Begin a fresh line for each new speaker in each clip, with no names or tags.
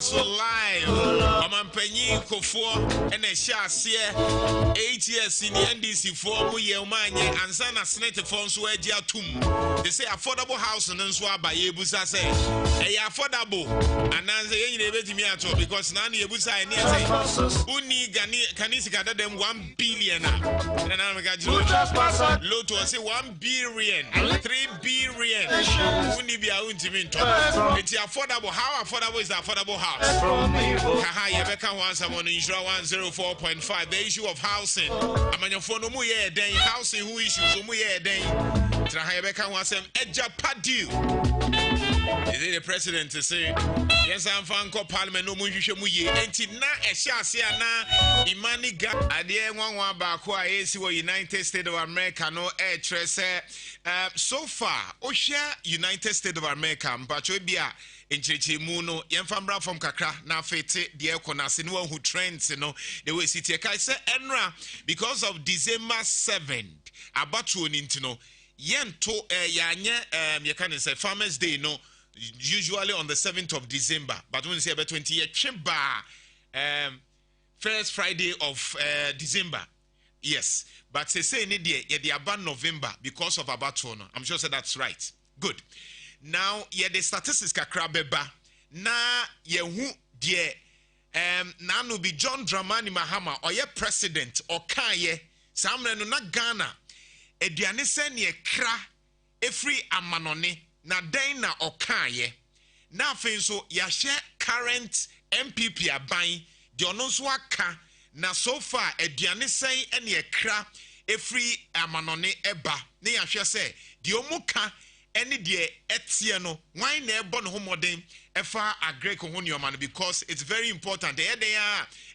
So live, Amampenyi Kofo, and a Shasia, 8 years in the NDC for Muye Manye, and Sana Senate Fonds where Tum. They say affordable house and Nswa by Yebusa say, a affordable, and as they ain't me at all because Nani Yebusa and Yeti, Uni Kanisika them 1 billion. And I'm got Loto say 1 billion, 3 billion. Uni be a untiminto. It's affordable. How affordable is the affordable house? Haha, Yabeka wants someone in Nhyira 104.5. The issue of housing. I'm on your phone. Housing who issues. Yabeka wants them. Eja Padu. Is it the president to say? Yes, I'm Fanko Parliament. No Muye. And na Eshasia na Imani Ga. Adie Wanwa Bakwa ACO United States of America. No air trace. So far, Osha United States of America. Mpachobia. Ewiase Mu Nsem from Kakra na fete the ekonase no who trends the way city kai say enra because of December 7th abatu onintino yento yanye you can say Farmers Day usually on the 7th of December but when say about 20 year first Friday of December. Yes, but say ni the about November because of abatu no. I'm sure say that's right. Good. Now, the statistics kakra beba na yehu die na no be John Dramani Mahama or ye president or kaye samre no na Ghana eduane se ne kra efri amanone na den na okaye na afen so ya share current MPP aban de ono so aka na so far eduane se ne kra efri amanone eba na ya hwe se de omuka any day etie no why na ebo no homodem efa agree ko honioma because it's very important dey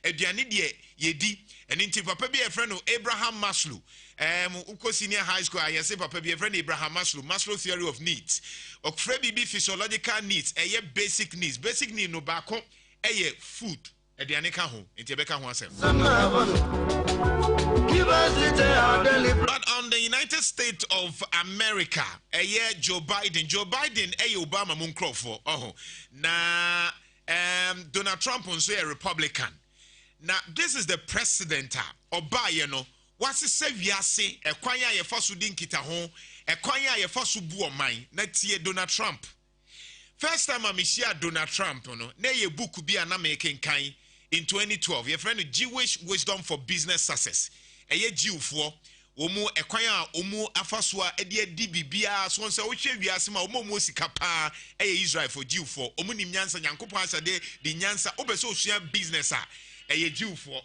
aduane de yedi and inti papa bi e friend Abraham Maslow uko senior high school I say papa bi e friend Abraham Maslow theory of needs okfre bi physiological needs basic need no ba ko food aduane ka ho inti be ka ho asem. But on the United States of America, Joe Biden, Obama Munkrofo. Na Donald Trump also a Republican. Now this is the president Obama what's the Ewiase ekwanya ye fa so din kita ho ekwanya ye fa so bu oman na tie Donald Trump. First time I share Donald Trump na ye book bi na making kan in 2012 your friend Jewish Wisdom for Business Success. Eye Jewfo omu ekwan omu afasua ede adi bibia so nse wo hwe wiase ma omu sika pa Israel for Jewfo omu nim nyansa nyankopon asade di nyansa obeso osua business eye Jewfo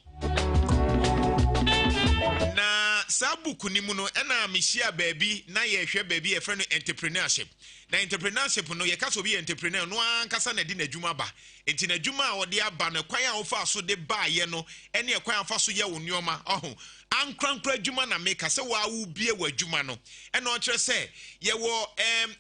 na sabuku ni mu no na mehia baabi na ye hwe baabi ye friend entrepreneurship na entrepreneurship no ye kaso bi entrepreneur no ankasa na di na dwuma ba enti na dwuma a wo de aba no kwan a wo fa so de ba ye no ene kwan afa so ye wo nneoma ankrankra dwuma na make se wa wu bie wa dwuma no ene o kire se ye wo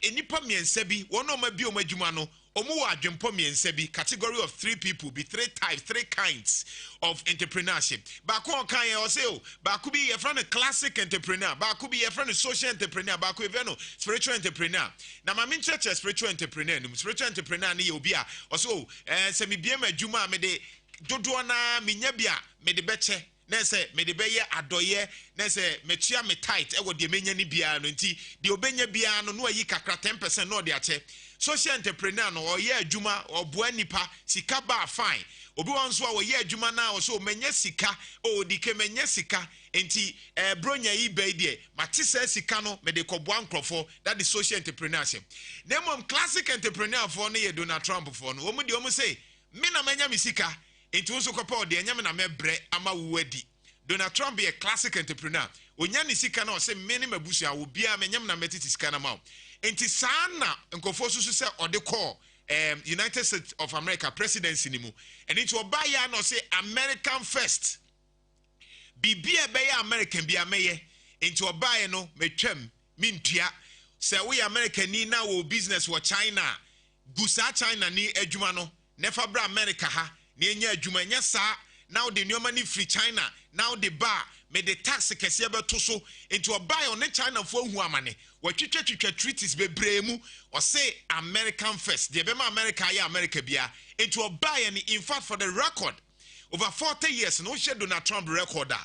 enipa miensa bi wono ma bi o ma dwuma no omu wa adwempo miensa bi category of 3 people be 3 types 3 kinds of entrepreneurship ba ko kan ye o se o ba ku bi ye friend classic entrepreneur ba ku bi ye friend social entrepreneur ba ku ye no spiritual entrepreneur na ma min church spiritual entrepreneur no spiritual entrepreneur ne ye obi a o se o se me bie ma dwuma me de dodo na menya bia me de beche na se me de beye adoye na se metua me tight e wo de menya ni bia no nti de obenya bia no no ayi kakra 10% no de ache social entrepreneur no o ye adwuma o boa nipa sika ba fine obi won so o ye adwuma na o so menya sika o di ke menya sika enti bronya yi be de matisa sika no me de koboa nkrofo that is social entrepreneurship na mom classic entrepreneur for no ye Donald Trump for no omu de omu say me na menya mi sika enti wo so kopa de nyame na mebre ama wuadi Donald Trump be a classic entrepreneur onya ni sika na o say me ne mabusu a wo bia menyam na metiti sika na ma enti sana nkofo susu se ode call United States of America presidency ni mu and it will buy ya no say American first bibia be ya American bia meye enti obaye no metwam mintua se we American ni na wo business wo China gusa China ni adwuma no nefa bra America ha na enya adwuma nya sa now the new money free China now the bar me the tax kese beto so into a buy on China for hu amane watwetwetwetwa treaties bebremu or say American first the bema America ya America bia into a buy and in fact for the record over 40 years no share Donald Trump recorder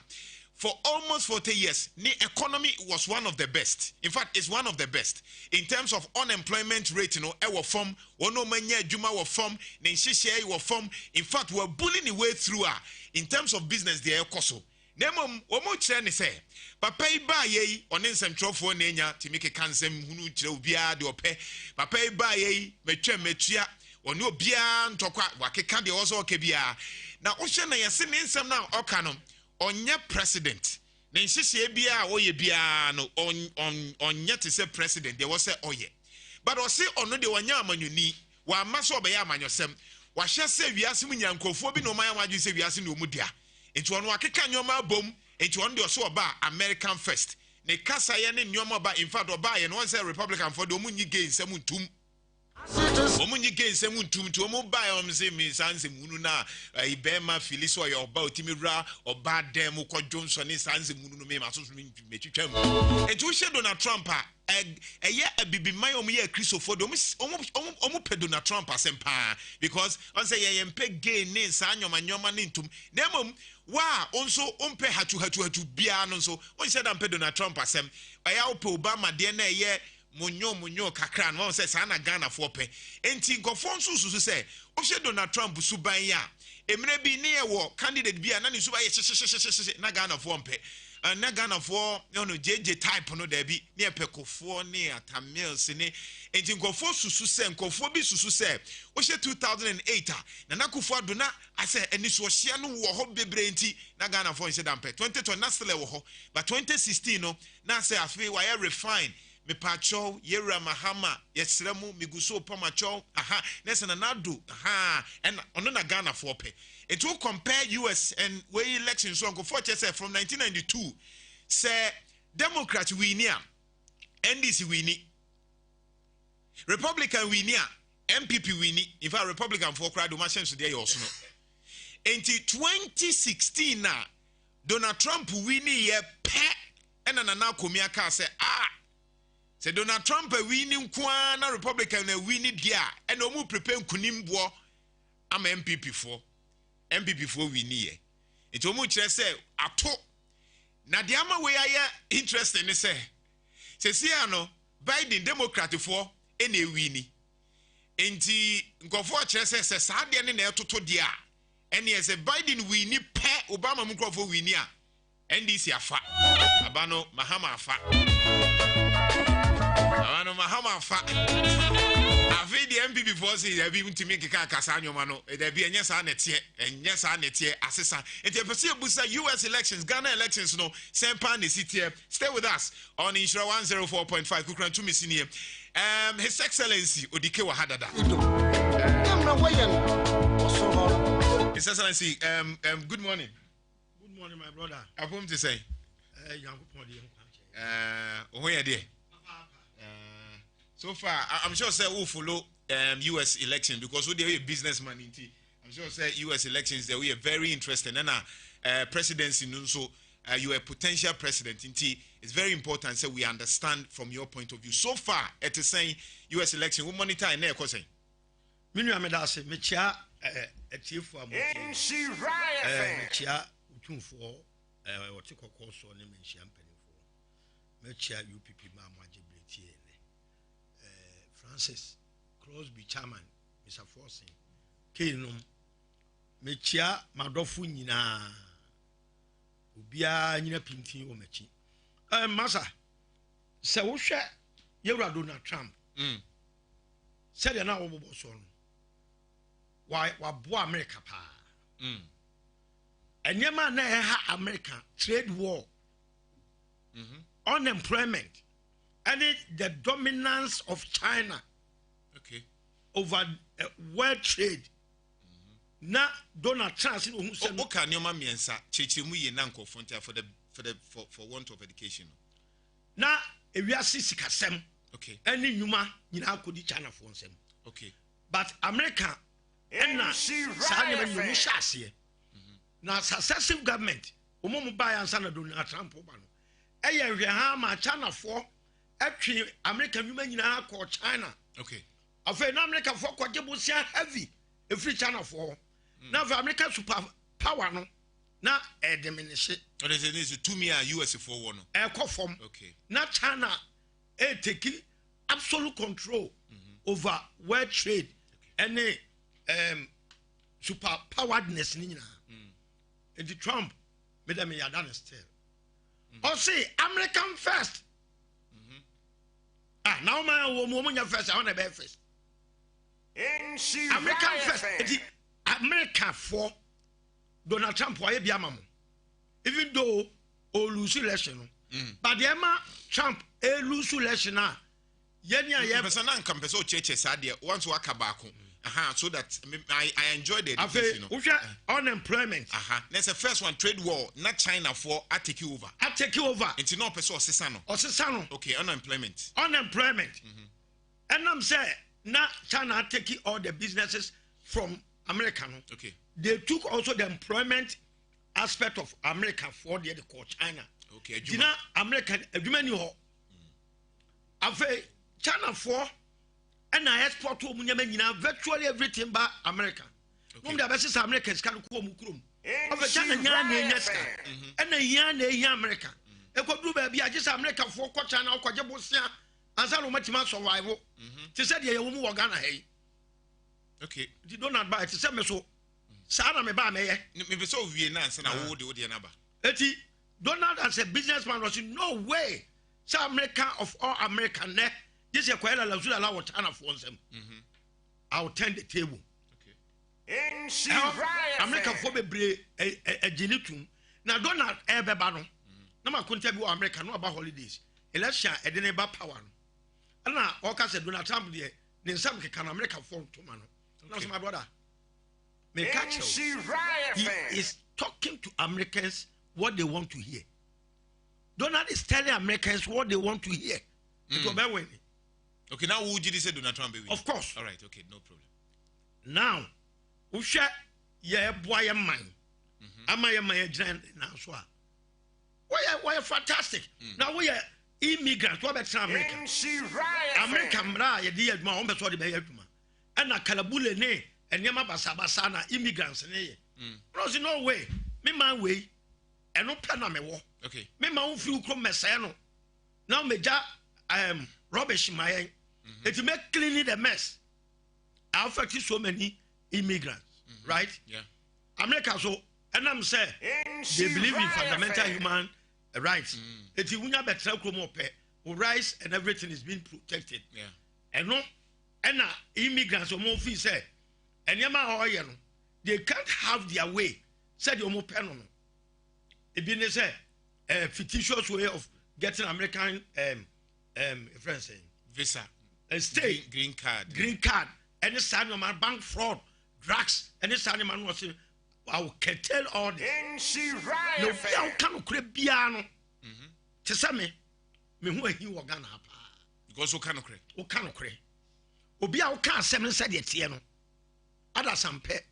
for almost 40 years the economy was one of the best. In fact, it's one of the best in terms of unemployment rate. You know, our form ono manya juma wa form ne nhihye wa form. In fact, we're bullying the way through in terms of business the ekoso nemom omo kire ne say papa iba ye one nsɛmtwerɛfoɔ na enya timike kansɛm hunu kire obia de opɛ papa iba ye metwa metua one obia ntɔkwa wakeka de ɔso ɔkebia na wohye na yɛse ne nsɛm na ɔka no onye president ne nhihye bia oyɛ bia no onye te sɛ president de wɔ sɛ ɔyɛ but ɔse ɔno de wanya amanyoni wa amaso ɔbɛyɛ amanyɔsɛm wahye sɛ wiase mu nyankofo bi no man wadwe sɛ wiase no mu dia enti ɔno akeka nyoma abom enti ɔno de ɔso ɔba American first ne kasa ye ne nyoma ba in fact ɔba ye no sɛ Republican for de ɔmu nyi gay nsɛm ntum ɔmu nyi gay nsɛm ntum to ɔmu ba ye ɔmu sɛ mi sanse munu na ibema fili so ɔyɛ ɔba otimira ɔba dem kɔ Johnson ne sanse munu no me ma so metwitwa mu enti wo hye Donald Trump ɛyɛ abibiman ɔmu yɛ Christopher de ɔmu pɛ Donald Trump asɛmpa because on say yɛ mpe gay ne saa nyoma ne ntum na mmom wa onso ompe hatu bia no so on say da mpe Donald Trump asɛm ɛyɛ ope Obama de na ɛyɛ munyo kakra no say saa na Ghana fo pɛ enti nkɔfo nso susu sɛ o hye Donald Trump suban ya emre bi ne yɛ wɔ candidate bia na ne suban yɛ na Ghana fo mpe na Ghana for no JJ type no there be near pekofo ne atamils ne enti nkofo susu se nkofo bi susu se o hye 2008 na nakufo adona ase ani so hye no wo ho bebre enti na Ghana for nse dampe 2020 na still wo ho but 2016 no na say afi wa ya refine me pacho yera mahama yesremu miguso pamacho aha nese na nado aha and ono na Ghana for pe it will compare US and way elections so for from 1992 say Democrat winia NDC wini Republican winia MPP wini in fact Republican for crowd machine so there also no until 2016 na Donald Trump wini ye pe and na komia ka say say Donald Trump winning kwa na Republican na winning dia and omu prepare kunimbo am MPP for winning ye it omu kire say ato na de ama we aye interest ne say see ano Biden Democrat for ene winning enti nkofo kire say saa de ne na etoto dia ene say Biden winning pe Obama mu nkofo winning a NDC afa abano Mahama afa Awano Mahama afa afi the MPP force there be to make kasa anyoma no there be enya sa netie asesa enti pese busa US elections Ghana elections no sempa ne sitie stay with us on Nhyira 104.5 kukran to misinie His Excellency Odike Wahadada His Excellency good morning
my brother.
I'm home to say so far I'm sure say who follow US election because we are a businessman I'm sure say US elections they we are very interested and presidency so you are a potential president it's very important so we understand from your point of view so far it is saying US election we monitor and there cause
minu amedase mechia etiefo mechia utumfo wote kokoso ne menhia mpanimfo mechia UPP ma amagyebreti Francis Crosby chairman Mr. Forcing Kenum mechia madofu nyina obia nyina pintin o machi masa se wo hwe yewura Donald Trump said na wo bobo so no wa bo America pa enyema na ha America trade war unemployment and the dominance of China over world trade na Donald Trump who said
okay nyoma miensa chechemu ye na nkofontia for want of education
na Ewiase sikasem any nyuma nyina akodi China for nsem but America and na sa nyama nyumu hyase na successive government omo buy answer na Donald Trump ba no eye hwe ha ma China for atwe America nyuma nyina ko China
okay
afa na America for ko jebusia heavy every China for na for America super power no na diminish
what is it to me US for one
form
okay
na China take absolute control over world trade any super poweredness ni nyina the Trump made them yadan still or say American first now man wo mo nya first I want to be first American first America for Donald Trump why be amamo even though o lose election but the Trump lose election yenya
person na nka person cheche sadia once waka baako so that I enjoy the
you know unemployment
that's the first one trade war not China for I take you over it's no person osesa no okay unemployment and I'm say na China taking all the businesses from America no okay they took also the employment aspect of America for the call China okay
China American adwumani ho afa China for and I export to munyama virtually everything by America. No the best Americans can ko mu krom. Of China nyana nyaka. And na America. E ko do ba bia just America for ko China ko je bosia ansa no matima survival. Ti said ye wo mu wo Ghana hey.
Okay.
Di don't buy ti say me so. Sa na me ba me ye.
Me be so wie na ansa na wo de na ba.
Eti Donald as a businessman was no way. So America of all American ne this is quite a lazula la what China for them. I'll turn the table. Okay. America for be a genitum. Now Donald Ebebano. No ma kunta bi America no about holidays. Election e de neba power no. Na o ka say Donald Trump de ne nsam ke kan America for to man. No so my brother. Me catch he is talking to Americans what they want to hear. Donald is telling Americans what they want to hear. It will be winning.
Okay, now who did you say Donald Trump?
Of course.
All right, okay, no problem.
Now, Usha, yeah, boy, your mind. Am I my agent now? So, why fantastic? Now we are immigrants. What about America? America, Mra, ya dear, my own person, the and a Kalabule ne, and Yama Basabasana, immigrants, ne. No way, me my way, and no plan me war.
Okay.
Me my own few come Messano. Now, me rubbish in my hand. It make cleaning the mess. I affect so many immigrants, right?
Yeah.
America so, and I'm saying they believe in fundamental human rights. It's unya betra kromo pe, rights and everything is being protected.
Yeah.
And no, and immigrants or more fee say, and yama no, they can't have their way. Said you more pen on. It been say a fictitious way of getting American friends saying
visa,
a state
green card, and it's sign of my bank fraud, drugs, and it's sign man was saying, I can tell all this. No, I can't create piano. To say me who he was gonna because who cannot create,
Obi a can't seven said it, you know. Other some pet,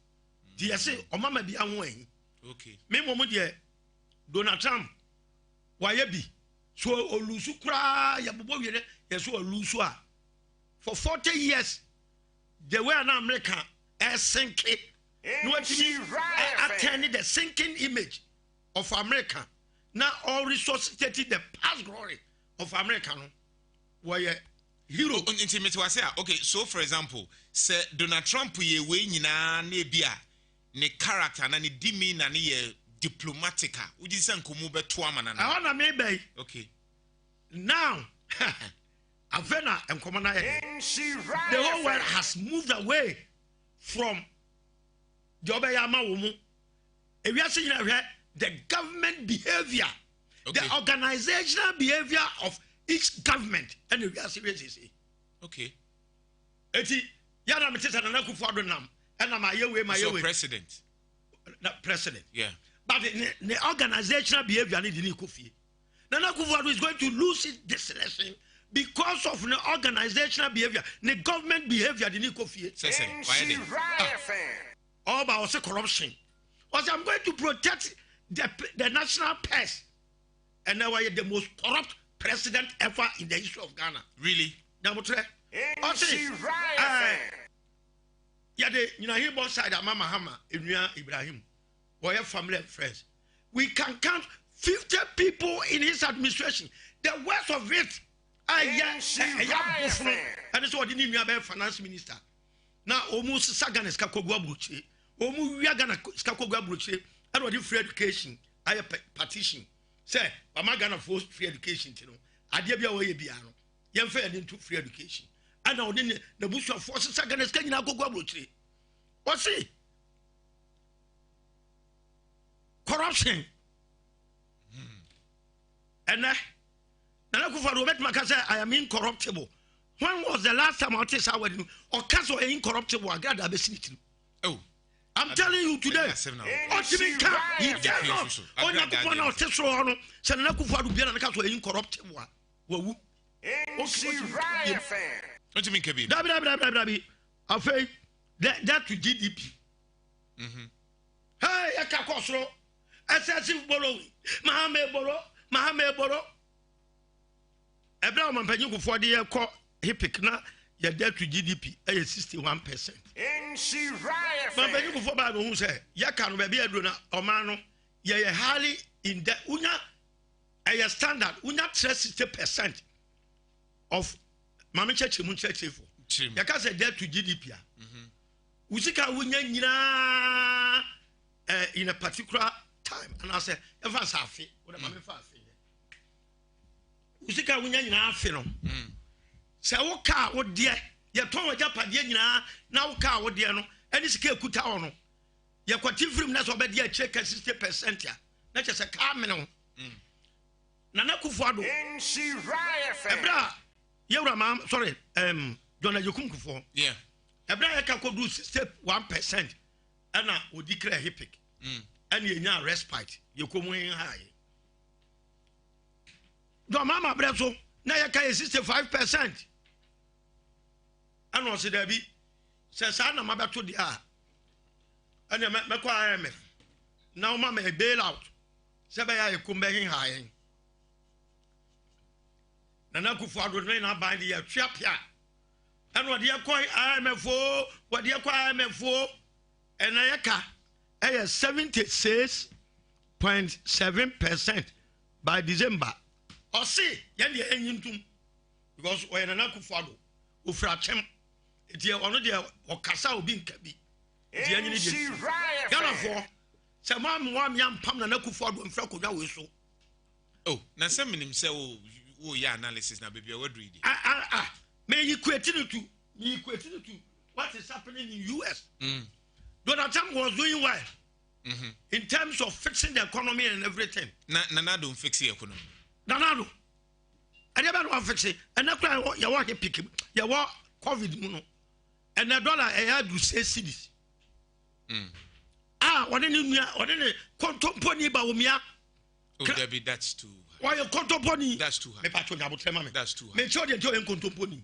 dear say, or mamma be away.
Okay,
me moment dear Donald Trump, why you be? So olusu kra ya bobo yere yeso olusu a for 40 years the way an America is sinking no attending the sinking image of America now all resuscitating the past glory of America no where hero
intimate was say okay so for example say Donald Trump ye we nyina na bia ne character na ne demeanor na ye diplomatica we just say nkomu beto amana na
I want me be
okay
now avena enkomana the whole world has moved away from the obeyama womu ewiase nyina the government behavior the organizational behavior of each government and ewiase say
okay
eti yana metesa na Akufo Adonam and na mayewe president
yeah
but the organizational behavior need ni Kofi Nana Akufo-Addo is going to lose this election because of the organizational behavior, the government behavior. The Kofi.
All
about corruption. Also, I'm going to protect the national purse, and now I am the most corrupt president ever in the history of Ghana.
Really?
Namutre. He both side Mama Hama, Ibrahim, or your family and friends. We can count 50 people in his administration. The worst of it, and it's what the name of finance minister. Now, almost Sagan is Kakogwa Bruche, almost Yagana Skakogwa Bruche, and what free education. I have petition. Say, I'm not gonna force free education, you know. I did be away piano. Young fair into free education. And now then the bush of forces Sagan is getting out of Guabuchi. What's it? Corruption. And I am incorruptible. When was the last time I test our wedding or cancel incorruptible? I got a vicinity. Oh, I'm telling you today. Incorruptible. What do you mean, Kevin? I say that to GDP. Hey, I can't cost excessive borrowing. Mahame Boro. Abraham and Penuku for the year called Hippic now, you're debt to GDP, 61%. But Penuku for Bible who say, Yakan be a drona, Omano, ye highly in the Una, a standard, Una 60% of Mamma Church Munchef. Yaka said debt to GDP. Usika Wunya in a particular time, and I said, if I say, what am I fast? Usika wunya nyina afi no se wo ka wo de ye ton waja pade nyina na wo ka wo de no ani sika ekuta wo no ye kwati firim na so be de check 60% ya na che se ka me no na na kufu ado ebra yewra ma sorry dona yokum kufu yeah ebra ye ka kodu 61% ana o declare hippic ani enya respite ye komu high. Do mama breso na ya kai 65%. Ano se da bi se sa na mabeto dia. Ane me kwa IMF. Na o mama e bail out. Se ba ya ekumbe hin hayen. Na na kufu ado na ban dia twa pia. Ano de kwa IMF o, wo de kwa IMF o. Ena ya ka 76.7% by December. Or see, Yandy Enyintum, because when an Akufado, who frachem, it's your honor or Casa being Kabi. The enemy Gallafore, some one young Pam and Akufado and Fraco so. Oh, now some himself, oh, yeah, analysis now, baby, I would read it. May you continue to what is happening in US. Donald Trump was doing well in terms of fixing the economy and everything. Nana don't fix the economy. Nanado. I never want to fix it. And that's why you want to pick him. You want COVID mono. And the dollar I had to say cities. What any contemporary Baumia? Oh, Debbie, that's too high. Why you contemporary? That's too high. That's too high. Make sure you join contemporary.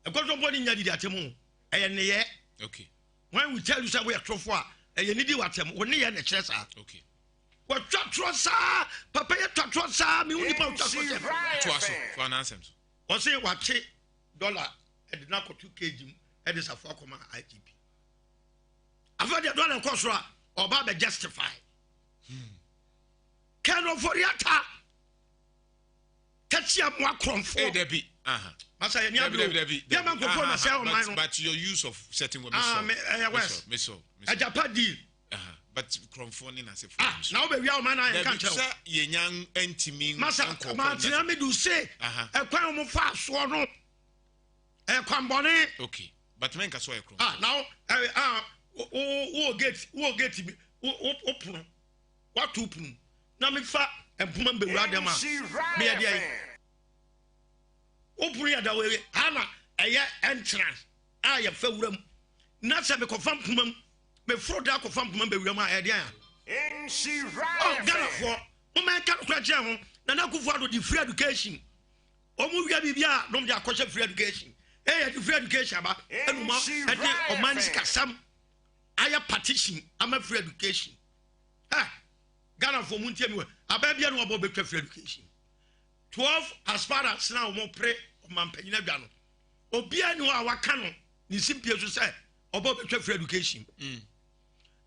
A contemporary Yadi Atemo. And yeah. Okay. When we tell you that we are too far, and you need to watch them when they are in the chest. Okay. What Trosa, Papa Trosa, me only about Trosa for an answer. Or say what dollar at the narco 2 kg, and is a 4 IGP. I've heard the dollar cost or Baba justify. Cano for Yata. Catch your more comfort. Hey, Debbie. But your use of setting with Miss a Japan deal. But Cromphone as a friend. Now, baby, our man, I can't tell ye young anti-me. Massa, Martin, do say a crime of fast swallow a crambonnet. Okay, but make us welcome. Now, get me. Open. What open? Now, me fat and Pumba Radama. Me a day. Open the way, Hannah, a year entrance. I have felt them. Not a confirmed Pumum. Before that, confirmed Pumba Rama idea. Oh, Gallafore, woman can't crash down. Nana could follow the free education. Omuya Bibia, don't ya question free education. Eh, the free education, but and Manis Kassam. I have partition. I'm a free education. Ah, Ghana for Muntian, a baby and about better free education. 12 as far as now more pray of Mampena Gano. Obia no our canon, ni simply to say, about better free education.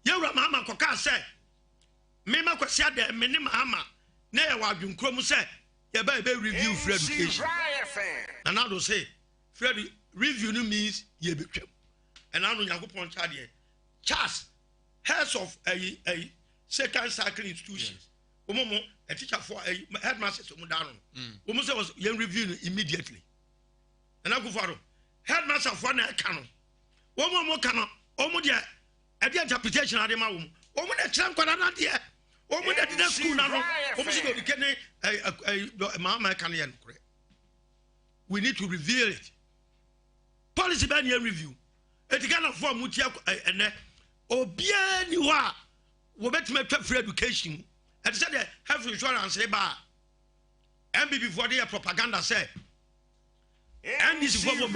Yara Mama Coca said, Mema Kwasia de Minima Ama, Nea Wajum Crom said, your baby review free education. And now to say, Freddy review means ye become. And I know Yakupon Chadia. Charles, heads of a second cycle institutions. Omomo, a teacher for a headmaster Mudano. Almost was young review immediately. And I go for headmaster for a canon. One more canon, Omodia, at the interpretation of the Maum. Omo the Trump Quadanadia. Omo the school now. Almost a Mama Canadian. We need to reveal it. Policy ban review. It can form Mutia and Obia Niwa. We better make free education. And said health insurance about and before their propaganda said. And this is what we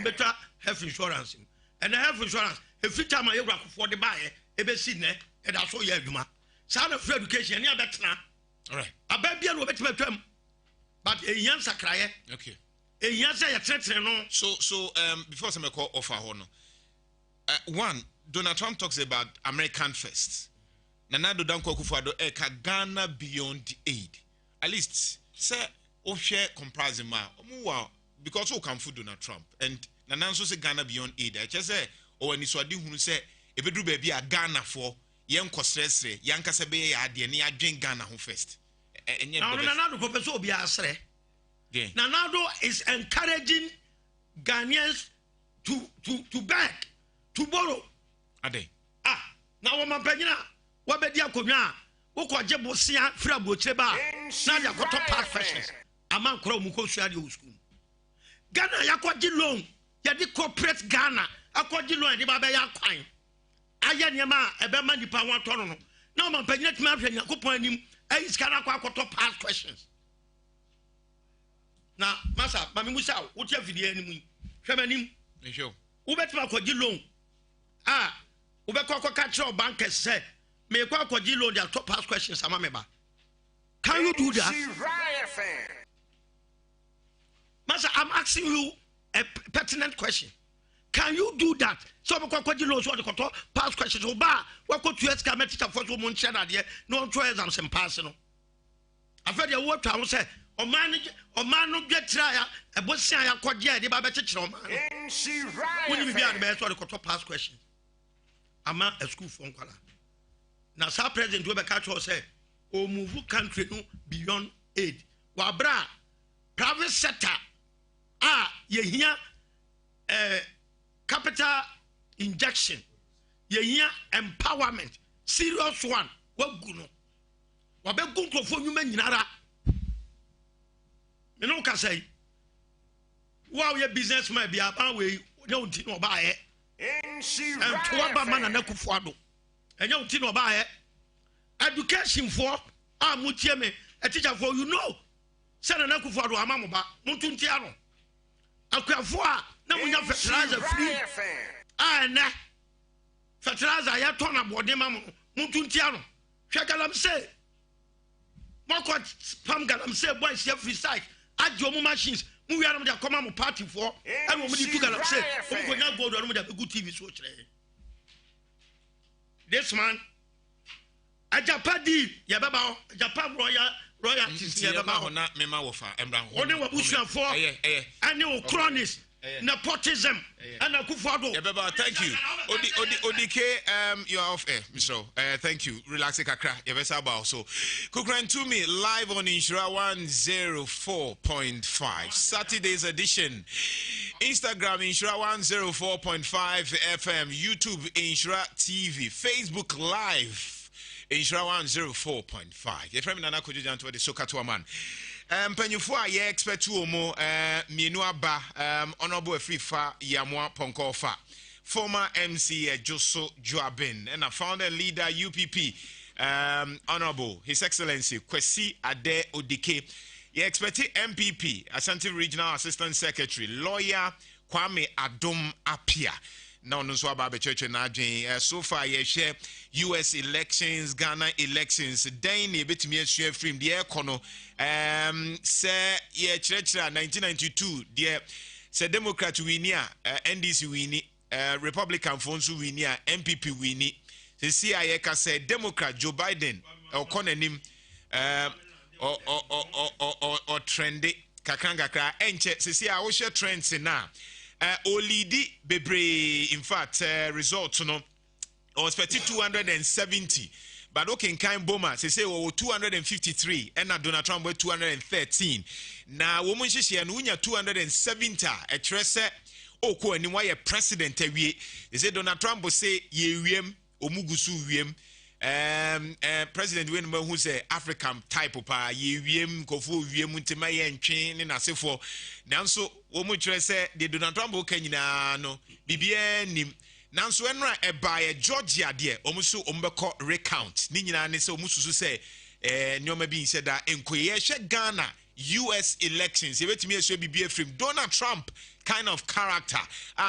better health insurance. And the health insurance, every time I ever for the buyer, a seen and I saw you. Sound of free education, yeah, that's now. All right. A baby will better make them. But a young Sakraya.
Okay.
A young say
So before some call offer honor. One, Donald Trump talks about American first. Nanado Danko Kufuado eka Ghana beyond aid. At least say share comparison ma because who can food Donald Trump and Nananso say Ghana beyond aid. I just say or when iswadi who say ebedru baby a Ghana for yen kosresre yanka sebe ya ade ne adwen Ghana ho first.
Now Nanado professor obi asre. Nanado is encouraging Ghanaians to beg, to borrow.
Ade.
Now woman panyina wabedi akonwa wokoje bosia fra bocheba na ya koto pass questions aman kro mu ko suade o school Ghana yakoje loan ya di corporate Ghana akoje loan de ba be ya kwan aya niam a ebe ma nipa won to no na woman panyina tuma hwe yakopon anim ayi skana kwa koto pass questions na masa mami musa wo tia video anim hwe manim
ehwo
wo betuma akoje loan ubeko catch your bankers say me kwa loan their top pass questions amameba. Can you do that? Master, I'm asking you a pertinent question. Can you do that? So we kwa loan so the top pass questions oba what go to eska teacher for so mon share there no try exams and passing no. After the what I say o man no get try e bosia ya kwaje de ba be chichiro man. When you be at the best the top pass questions. Ama a school for Nkwala. Now, Sir President Webekacho said, "O move country no beyond aid. Wabra private sector. Ye here capital injection. Ye here empowerment. Serious one. What guno? Wabe gunko for you men Nhyira. You know what I say? Wow, your business might be about way. Don't know about it. And to what man and Nakufuado. And you know about it. Education for Mutieme, a teacher for you know. Send an Nakufuado Amamuba, Muntuntiano. Aquafua, now we have fertilizer free. And fertilizer, I turn about them, Muntuntiano. Shakalam say, Mokot Pamgalam say, boys, you have free site. Add your machines. We are the common party for and when you took say, oh, now go to a good TV show today. This man, a Japadi, Yababa, Japan royalties, Yababa,
not Memawafa, and Brown.
Only what we shall for annual cronies, nepotism, and a Kufado.
Yababa, thank you. ODK, you are off air, Mr. Thank you. Relax, Kakra, Yabesaba. So, Kukran to me live on Nhyira 104.5, Saturday's edition. Instagram, Nhyira 104.5 FM, YouTube, Nhyira TV, Facebook Live, Nhyira 104.5. Your friend Nana Kojo Janto, the Sokato man. Penyufo a ye expect to mo mienu aba honorable Afrifa Yamwa Ponkofa, former MC Joso Joabin, and a founder and leader UPP, honorable His Excellency Kwesi Ade Odike. Ye expect MPP, Ashanti Regional Assistant Secretary, lawyer Kwame Adom Apia. na ono so aba be church na adwen so far ye share US elections, Ghana elections, then e betimi asua film de ekono se ye chirechira 1992 de se Democrat wini a NDC wini, Republican fonso wini a MPP wini. Se si aye ka se Democrat Joe Biden okonanim o trendy kakangakra enche se si a wo share trends na olidi bebre. In fact results no was 270, but okay kind bomber say 253 and Donald Trump 213. Now woman she and unya 270 a trese oko ani why president awie. They say Donald Trump will say ye wiem omugusu wiem. President who say African type of ye wiem kofu wiem ntima ye ntwen ne nasefo. Nanso woman say the Donald Trump okanyina no bibia nim. Nanso enra by Georgia de omuso ombeko recount ni nyina ne se omususu se nyoma bi said that enkoye hwe Ghana US elections ye betimi ehwe bibia from Donald Trump kind of character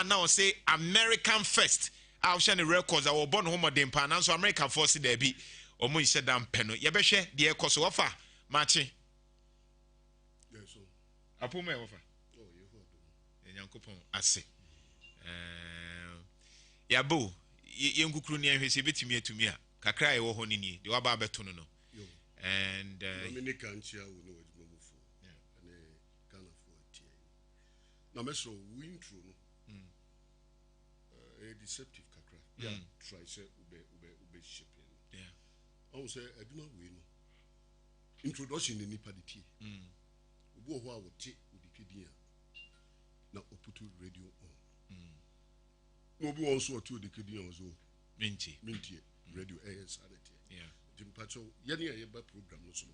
now say American first I share the records I will born home dem pa nanso American force there bi omo said that peno ye behwe de ekoso ofa machi
yes so
apoma ofa
oh ye ho
enyankopon ase yabo yenkukuru ni ahwese betimi atumi a kakra ye wo ho ni de waba beto no and
Dominica nchia wo no wadwumufo ane Ghana for tie na meso wintro no deceptive kakra yeah try say ube shipping I say aduma we no introduction ni nipa de tie obo ho a wo tie odikedi na oputu radio on no be also to the kidney also minti radio sanity
yeah
jimpacho yani ya program no so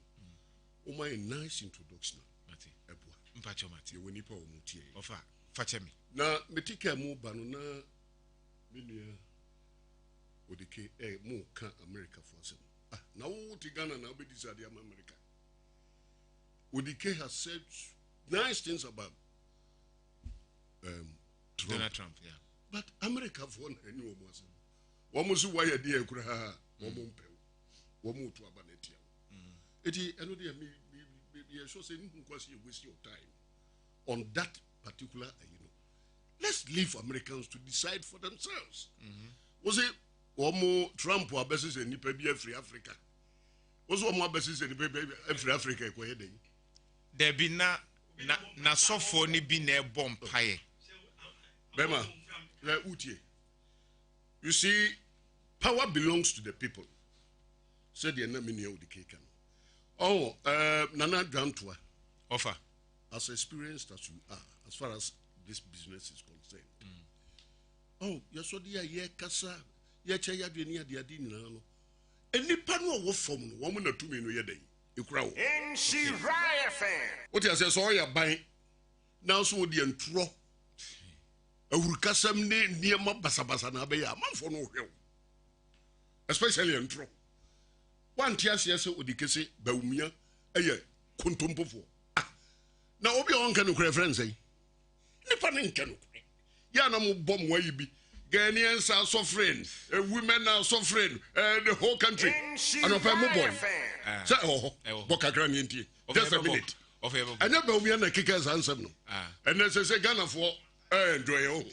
o my nice introduction
mati
eboa
mpacho mati
we nipa o mutie
ofa fache mi
na metika mu ba no na menua odike mu ka America for some na wo ti Ghana na obedi sade am America odike has said nice things about
Donald Trump yeah.
But America for any almost. Almost why a dear could have one to abanetia. It is another me so saying because you waste your time on that particular, Let's leave Americans to decide for themselves. Was it one more Trump or basis in Nippy free Africa? Was one more basis in free Africa?
There be na so for ni be ne bomb pie.
Bema. You see, power belongs to the people. Said the enemy the cake. Oh, Nana Drantua.
Offer.
As experienced as you are, as far as this business is concerned. Oh, yes, so dear, ye cassa, ye chaya near the adinano. Any panel of form, woman or 2 minutes a day. You crow.
Nhyira fan.
What you say, so you're buying now, so the intro. Urukasam near my basabasa na be a man for no help. Especially in tro. One tears yes with the kese baumia a ye contumpo for. Now obi on can friends eh. Nipanin can yana mo bomb where you be. Ghanaians are suffering, women are suffering, the whole country. And of a mobile. Say oh boka granny just a minute. And never we are kickers answer no. And as I say Ghana for enjoy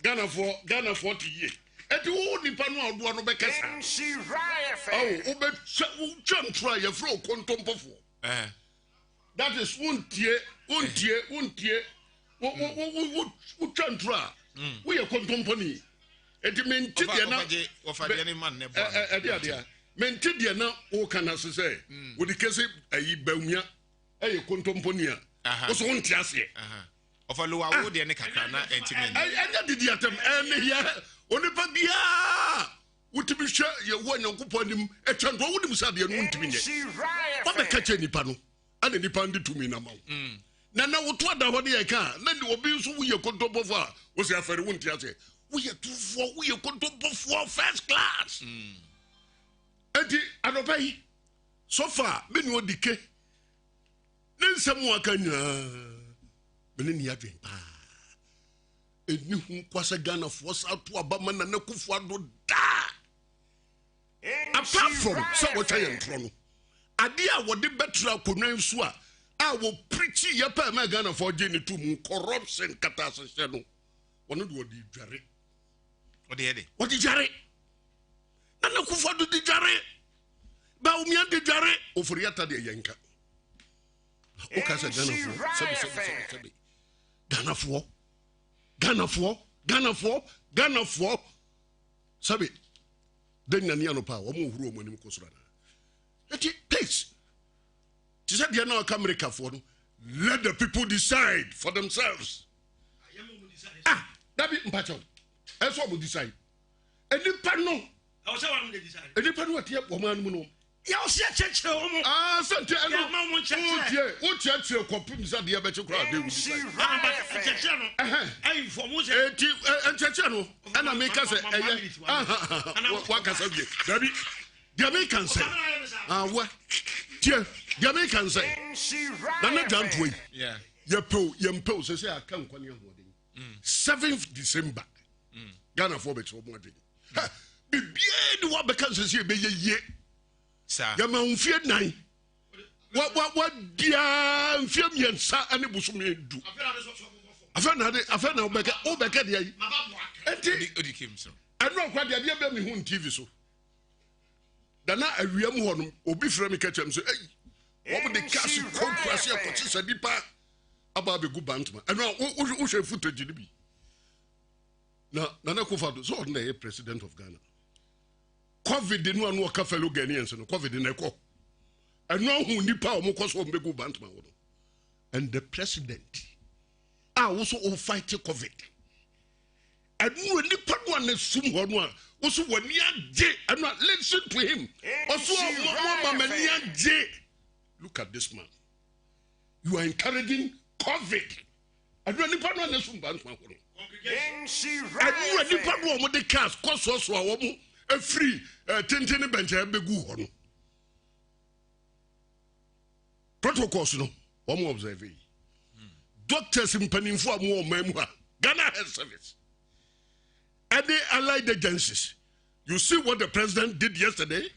Ghana for 40 years. And the old Nipano do no bekasa. Oh, jump try your fro contumpo for. That is untie. What try? We are contemporary. It meant to be now. Mentidia now, O can as say, with the case a Belmia, a contemporary. Was on Tiasia.
Of a lower wood and a cacana, and
I did the attempt, and here, only Pabia. Would to be sure you won't upon him, a chant would have said the moon to me. But the catch any panel, and any pandy to me now. Now, what I can, then the abuse we are contemporary was a fair one. We are too for we are contemporary for first class. Eti anopai so far me no dike nsem waka nya me ni adwen pa
eni hu kwasa Ghana for sa to abama na Kufu Addo da apart from so what I am no ade a wo de betra konwan so a wo preach ye pa ma Ghana for gene to mu corruption katasese no wono de odi dware what di dware na Kufu Addo di dware ba umia di dware ofuriata de yenka o ka se Ghana for sabi den nani anopa wo mo huru omanim kosura na eti please ti said you know America for no let the people decide for themselves that be mpacho eso mo decide enipa no
I say one decide
enipa no tie wo man mu no
ya o se cheche o mo
sante eno
ma mo cheche
o tie kopim sa de be chekura de wu decide
cheche no ai for mo se
eti cheche no ana me ka se eye wa ka sa bi dabi de me kan se wa tie de me kan se na janto yi ye pe se se aka nkwani ahoden 7th December Ghana for bet omo de bibie ni wa be kan se be ye sa ya ma mfie nan wa dia mfie miensa ane busum edu afa na obeka de yi enti
odikim so
anu akwa de bia be me hu TV so dana awiam ho no obi frɛ me kachem so wo mo de cash konkurasi akoti sadipa aba be gu bantma anu wo hwe footage ni bi na Kufu Addo so na president of Ghana COVID no anu ka fellow Ghanaians no COVID na ekɔ anu hu nipa o mo koso o mbegu bantma wo no and the president also o fight COVID anu nipa no na sum ho no also wani age anu listen to him also mama mani age look at this man you are encouraging COVID anu nipa no na sum bantma ho no anu nipa no mo de cars koso so a wo mo free tentene benche begu ho no protocols no wo mo observe doctors mpanimfo am wo mamu ha Ghana Health Service and the allied agencies. You see what the president did yesterday?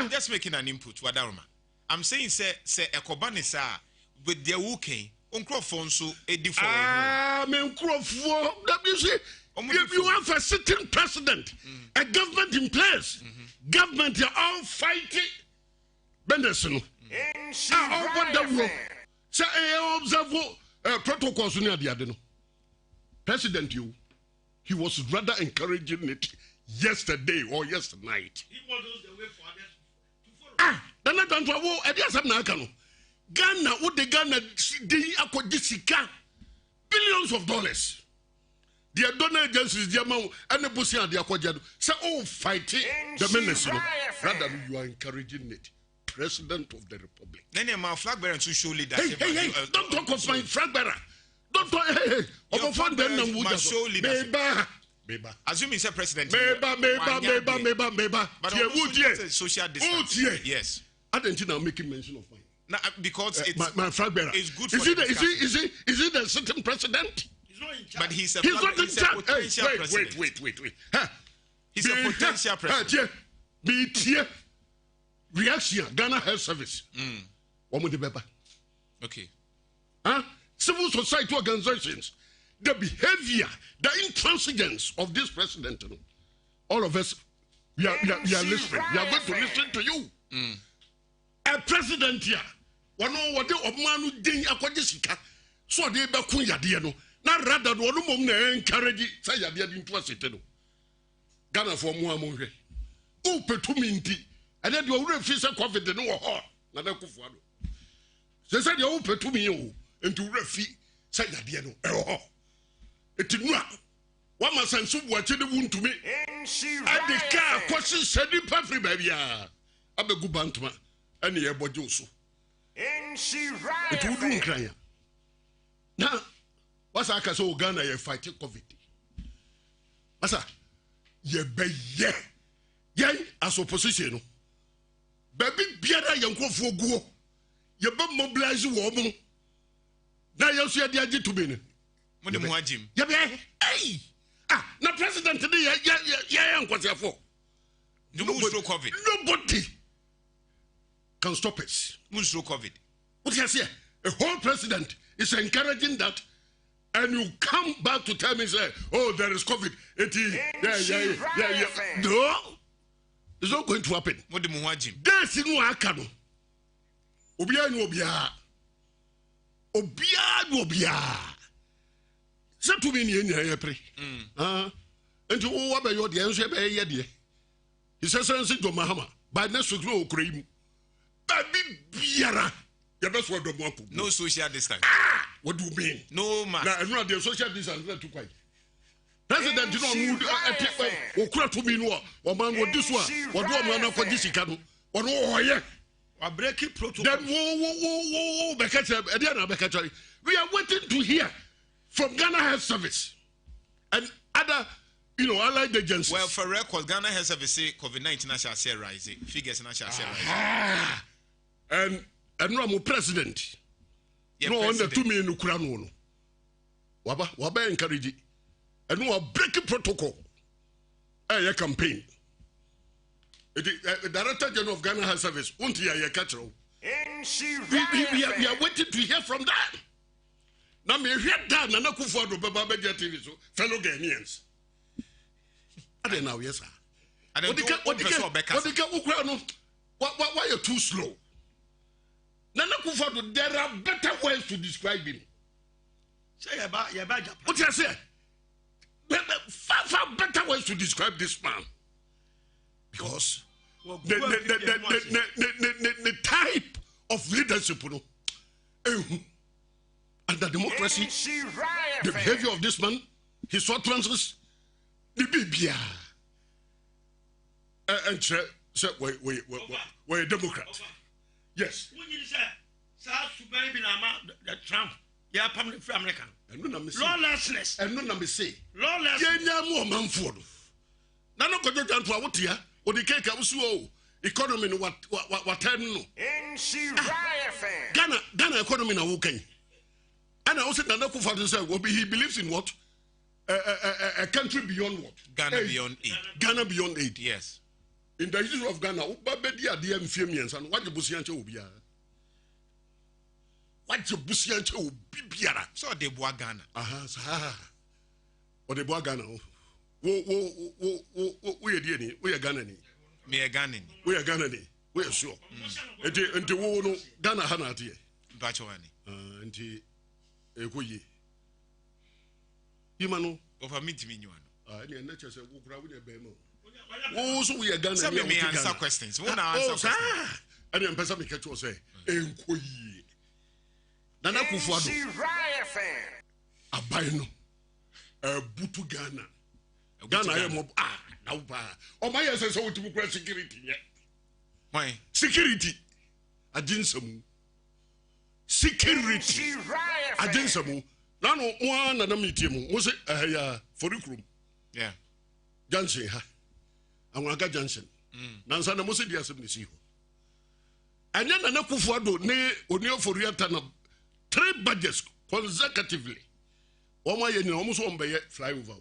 Just making an input, Wadaruma. I'm saying, say, Ekobani sa with their working. Uncrophone so a different.
You see, you have a sitting president, a government in place. Government, they are all fighting. Benderson. All what the world. Say, observe protocols near the other. President, he was rather encouraging it yesterday or yesterday.
He was the way for others to follow.
Then I don't know. I guess I'm not going. Ghana, what the Ghana di akodisika billions of dollars. The donor agencies, the amount, and the bussy and the akodjadu. Say, fighting the minister. Rather, you are encouraging it. President of the Republic.
Then my flag bearer to show leader.
Hey, don't talk of my flag bearer. Don't talk. Hey,
flag bearer show leader.
Beba.
Assuming he's a president.
Beba.
But social distance. Yes.
I didn't know making mention of mine.
Now, because it's
my flag bearer.
It's good for
is he the sitting president?
He's not in charge. But he's
not in charge.
Potential president.
Wait.
He's a potential president.
Reaction Ghana Health Service.
Okay.
Civil society organizations, the behavior, the intransigence of this president. All of us, we are listening. We are going to listen to you. A president here. One what the Omanu ding akwadisika. So they be kun yade no. Na rather no mom na encourage say yade into asete no. Ghana for mo amhwe. O petumi nti. And then you will face a COVID no ho. Na na Kufu Addo. Say say you petumi o into refi say yade no. Etinua. One must sense what you want to me. And the car question said the free baby. Abegu bantma. And the ebojo so. It would do cry. Now, what's I can say Ghana you fighting COVID? Masa, ye be ye as opposition. Baby biara yankofo guo. Ye be mobilize wo mo. na yesu ade age to be no
mo de mo agim
ya be hey na president dey ya nkwasiafo
nobody covid
nobody can stop us
covid
what you say a whole president is encouraging that, and you come back to tell me say oh there is covid yeah no, it's not going to happen
mo de mo agim
that's in aka no obia say to me ni enya pre enti wo ba yo de enso be ye de he says say do mahama by next week no okura im ba biara ya be so do mo
no social distance
what do you mean
no man
na enu the social distance na too quite president no mu okura to me no o man wo diso a wo do o man na ko disika no ono oye
breaking protocol.
Then we are waiting to hear from Ghana Health Service and other, allied agencies.
Well, for records, Ghana Health Service say COVID-19 shall share rising. Figures shall share
rising. And no president. No under 2 million Ukraine. Waba encourage it. And no breaking protocol. A campaign. The Director General of Ghana Health Service, we are waiting to hear from that. Now, me hear that, and I for the Baba TV, so fellow Ghanaians. I don't know, yes, sir. Why are you too slow? Nana Kufuor, there are better ways to describe him.
Say about
what you say? Far better ways to describe this man. Because the type of leadership, and the democracy, the behavior of this man, his utterances, the Bibia, and say, we're a Democrat. Yes.
When you say, Trump, yeah, American. Lawlessness.
And no number say,
lawlessness.
Yeah, more man for. Nano ko do for what here? O the cake abusu economy no what time no.
Nhyira FM.
Ghana economy na wo kan. And I also Nana Kufuor say he believes in what? A country beyond what?
Ghana beyond aid.
Ghana beyond aid.
Yes.
In the issue of Ghana, ubabedi ade amfiemiensa no what busianche obia. What busianche obibiara.
So they boa Ghana.
Or they boa Ghana. We are Ghana ni.
Me a Ghana.
We are Ghana ni. We are sure. Enti wo no Ghana hana ate.
Bachowani.
Enti ekoyi. Imano
over meet me nyuano.
Any nature say wo kura wo dey be mo. Wo so we are Ghana.
Some me answer questions. Who na answer questions?
Any person me catch you say enkoyi. Nana Kufuor.
Nhyira FM.
Abai no. Butu Ghana. Ghana I am now my yes so to security yet.
Why?
Security. Ajinsam. Security. Ajinsam. Now no one and a meeting was it for the room.
Yeah.
Johnson ha. Anwaga Johnson. Nansa na mose dia sem si ho. Anya na Kufuor do ne onio for reatana 3 budgets consecutively. Oma ye ni omo so ombeye flyover.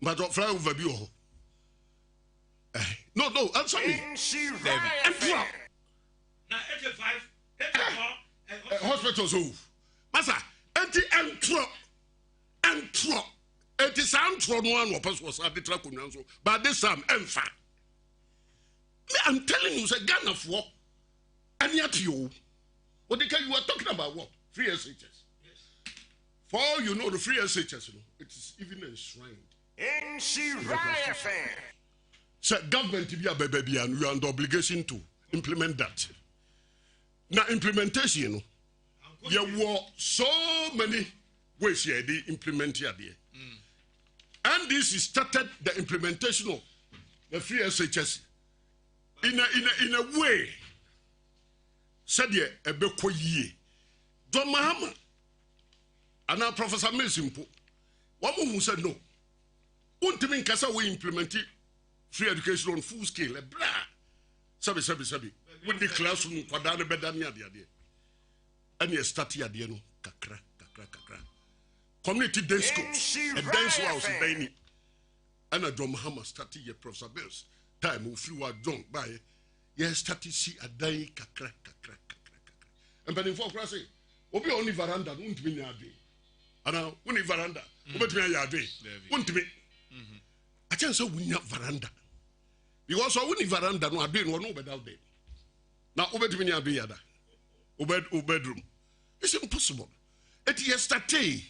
But flyover bi ho. No, answer me.
Nhyira.
Now 85, 84,
hospitals so. Masa, entro. It is antro no one was at the track so. But this time emfa. I'm telling you, say Ghana for. And yet you. What you are talking about what? Free SHS. Yes. For all you know, the free SHS, it is even enshrined.
Nhyira FM.
So government to be a baby and you are under obligation to implement that. Now implementation, there were so many ways here they implement here. And this is started the implementation of the free SHS in a way. Said ye a bekoye. John Mahama and now Professor Milsimpo. One who said no. Untimin kasa we implement free education on full scale. Blah. Sabi. With the classroom, kwadane bedani ade. And you start here, no. kakra. Community discourse. A dance house in Baini. And a John Mahama started your Professor Bills. Time who flew out drunk by. Yes, started see a day kakra. And but in for crossing, Obi only veranda, won't be near day. And now, only veranda, but me a yard day. Won't be. I can't say we have veranda. Because I wouldn't veranda, no, I didn't want to without day. Now, over to me near day, bedroom. It's impossible. It is yesterday.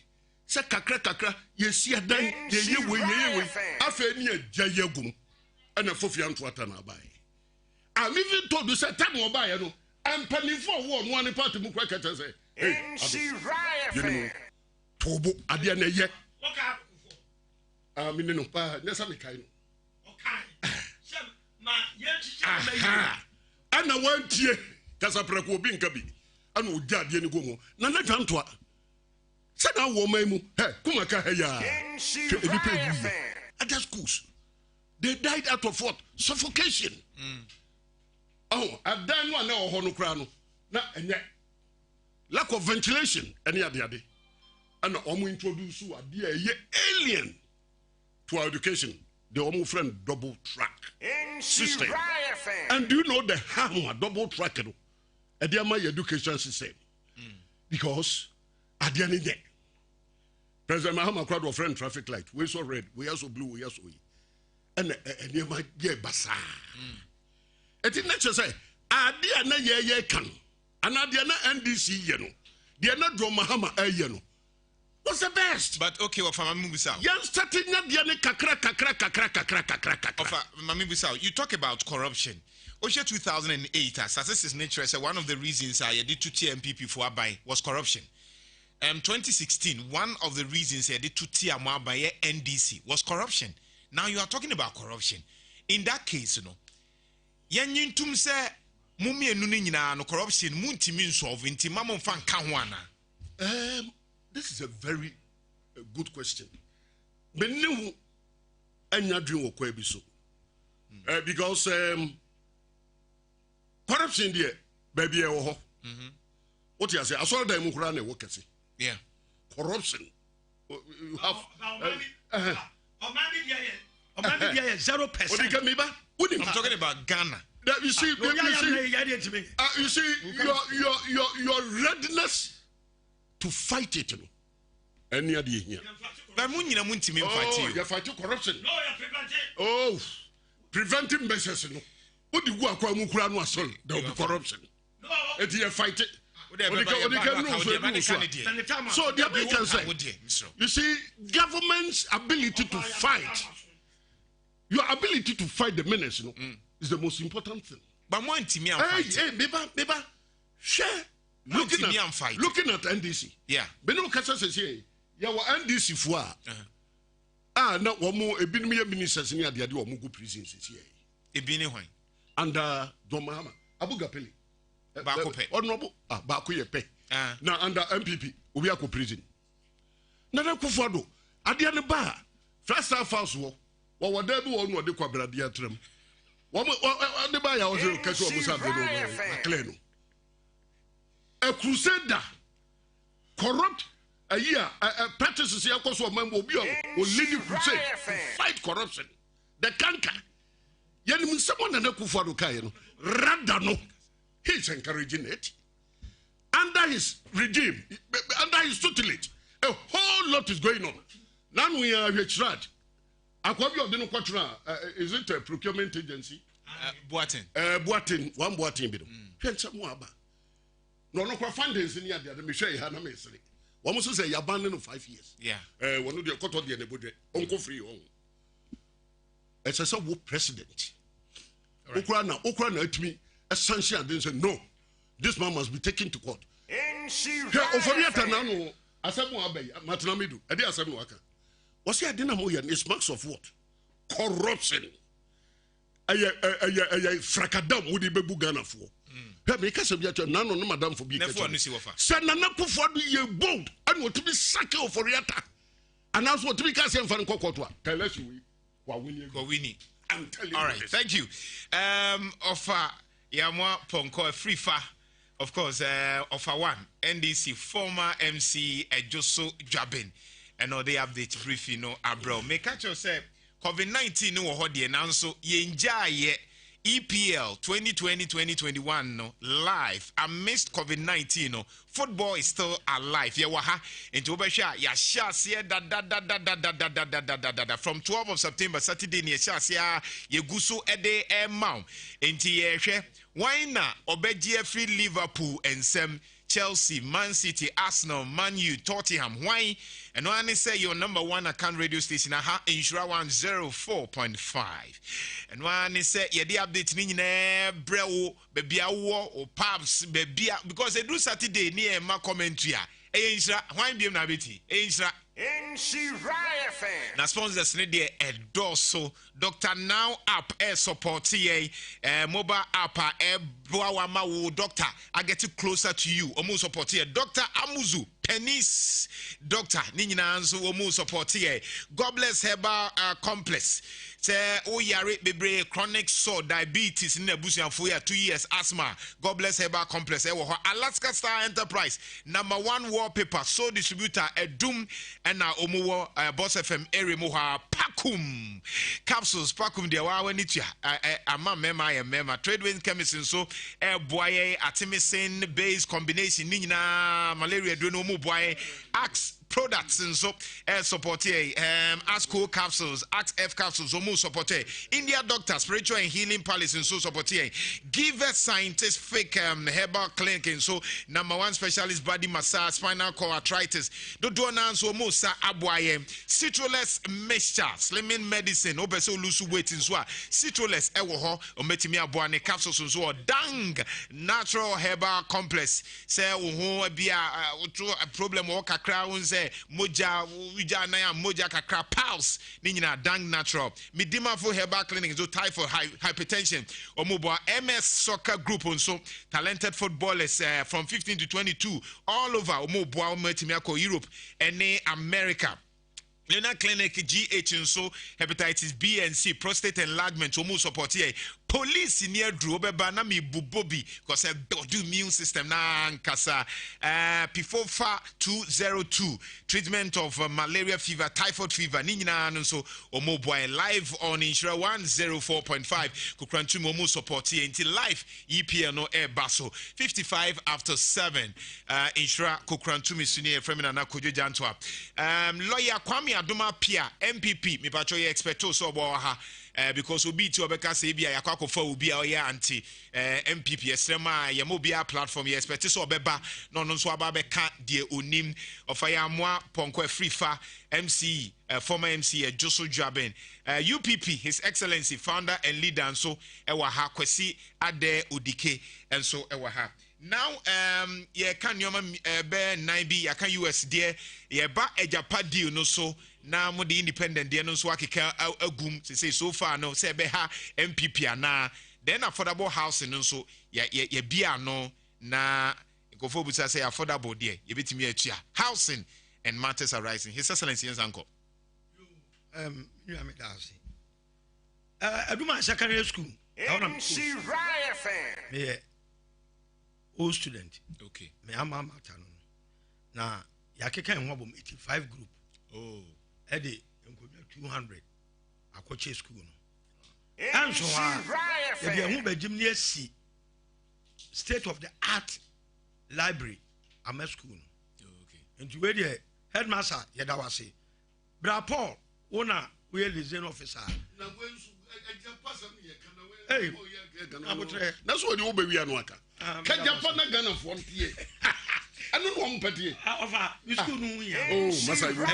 Say kakra, you see a day, you will, after any jayagum, and a fofian to Watana buy. I'm even told you, say, Tamo buy, and penny for one part of Mukwaka say, hey, Tobo, Adiana yet. I mean, no, Nesami kind. And I want ye, Casapraco Binkabi, and would judge any gomo. Nana Tantua. Said I woman, hey, Kumaka, at schools. They died out of what? Suffocation. Oh, I've done one now, Honokrano. Now, and yet, lack of ventilation, any other day. And I'm introduce you a dear alien to our education. The homo friend double track system. And do you know the harm of double track? A dear my education system. Because at the end of the day, President Mahama crowd of friend traffic light. We saw red, we also blue, we also and you might get basa. It is not just say, I dear na ye can, and I dear na NDC yeno, dear not draw Mahama yeno. What's the best?
But okay, well, from Mami Bissau.
Yan starting not dear kakra.
Mami Bissau, you talk about corruption. Osha 2008, as this is nature, so one of the reasons I did to TMPP for Abai was corruption. 2016, one of the reasons I did to TMPP NDC was corruption. Now you are talking about corruption. In that case, you know, yan tum say mummy and nunina no corruption, muntimin solve inti mamon fan kanwana.
This is a very good question. But no, I'm not doing so. Because corruption there, baby, what you say? I saw them Ukraine work.
Yeah,
corruption. You have.
0%.
I'm talking about Ghana.
You see, your readiness to fight it. Any idea here?
You're
fighting corruption. No, you're preventing. Oh, preventing measures. What do you go to there will be corruption. No, it's a fight. So the Americans say, you see, government's ability to fight, your ability to fight the menace, is the most important thing.
But more intimate.
Hey, Beba, share. Looking at NDC.
Yeah.
Beno Kasa says here, you are NDC for. Now one more a bin ministers in the idea of Mugu prisons here.
A bin
and John Mahama, Abu Gapeli. Honorable Bakuye Pe. Now under MPP, Ubiako prison. Nana Kufado, Adiana Ba, first half house war, or whatever one were the Quabradia trim. One the buyer also catch what was happening. A crusader, corrupt a year, practices here, cause of member will lead you crusade, fight corruption. The canker. Yen someone and a Kufado Kayan, Radano. He's encouraging it. Under his regime, under his tutelage, a whole lot is going on. Now we are here, Chad. Is it a procurement agency?
Boatin.
One Boatin. No, fundings in the other. Let me show you how to make it. One must say you're abandoned 5 years.
Yeah.
One of the cut of the budget, Uncle Free. It's a president. Ukraine to me. Essential didn't say no. This man must be taken to court. What's the idea? It's marks of what? Corruption. Fracadam would be Ghana for. Because of your none on Madame for being Sanana for you bold and what to be sucker for Yata. And that's what we can say from Kokotwa. Tell us you what we need. I'm telling you.
All right, thank you. Offer Yamwa Ponko free fa Of course, offer one, NDC, former MC Ejoso Jabin, and all the update brief, abro. Make catch yourself, COVID-19, no, what the announce, ye EPL 2020-2021 no live amidst COVID-19 no football is still alive. Yeah, waha into Obasha ya shasia da from 12th of September Saturday ni shasia ye guso ede emau enti ye hwe why na obegie free Liverpool Nsem Chelsea, Man City, Arsenal, Man U, Tottenham. Why? And when I say your number one account radio station, Nhyira 104.5. And when I say you the update ni brew, baby or pubs, baby because they do Saturday near my commentary. Nhyira, why be na beti? Nhyira.
Nhyira FM.
Na sponsors need the Edoso Dr. Now app support mobile app Boawama doctor. I get it closer to you. Omu support Dr. Amuzu Penis Doctor Nina Anzu Omu support God bless Herbal Complex. Say yare bebre chronic sore diabetes in Nebusian for 2 years asthma. God bless Herbal Complex. Alaska Star Enterprise #1 wallpaper so distributor Edum and now Omuwo Boss FM area Moha Pakum capsules Pakum de wa nitia ama mema trade wind chemistry so boye artemisinin base combination nina malaria do no mu boye axe products and so support ASCO capsules, AXF capsules, Omu support India Doctor, Spiritual and Healing Palace and so support Give a scientific herbal clinic and so #1 specialist body massage, spinal cord arthritis. Do so Musa Abwaye, citruless mixture, slimming medicine, obeso lose weight in so citruless ewoho, ometimi abwane capsules and so dang natural herbal complex. Say be a problem or kakra moja wija na ya moja kakra pulse ni nyina dang natural midima for herbal clinic so typhoid hypertension omobo MS soccer group so talented footballers from 15 to 22 all over omobo ometimi akọ Europe and America. Lena Clinic GH and so hepatitis B and C, prostate enlargement, homo support here. Police near Drobeba na mi bubobi because a do immune system na nkasa P4FA 202 treatment of malaria fever, typhoid fever, nina and so omo boy live on Nhyira 104.5 kukrantu momo support here until live EPL no air baso 55 after 7 Nhyira kukrantu misuni femina na kojo jantwa lawyer Kwame Adoma Pia MPP mi pacho ye expecto so bo ha because obi ti obeka say bia yakwa fa obi a oya anti MPP esrema ya mobile platform ye expect so obeba no nso aba beka de onim ofaya moa ponko afrifa MC former MC Joso Jaben UPP His Excellency founder and leader and so ewa ha kwesi ade odike and so ewa ha. Now, ye can yoma be 9B, ya can US dear, ye ba a Japan deal no so. Now, mo the independent dear no so akika agum to say so far no say beha MPP na then affordable housing no so ye bia no na go for busa say affordable dear ye bitimi atua housing and matters arising. His Excellency Uncle.
You am dance. Aduma secondary school.
Nhyira FM.
Yeah. Old student.
Okay.
Me ama matano. Na yakeka en wabom 85 group.
Oh.
Ede enkonya 200 akoche school no. Anso ha. E be hu bajim ne asi state of the art library ama school no.
Okay.
Nti we dey headmaster yeda wase. Bra Paul wona we liaison officer.
Na wensu ajapasa me kana
Hey.
That's what you be anu aka. Ka Japan na Ghana for tie. Anu no mpete.
Ofa, you school no ya.
Oh, masa you.
I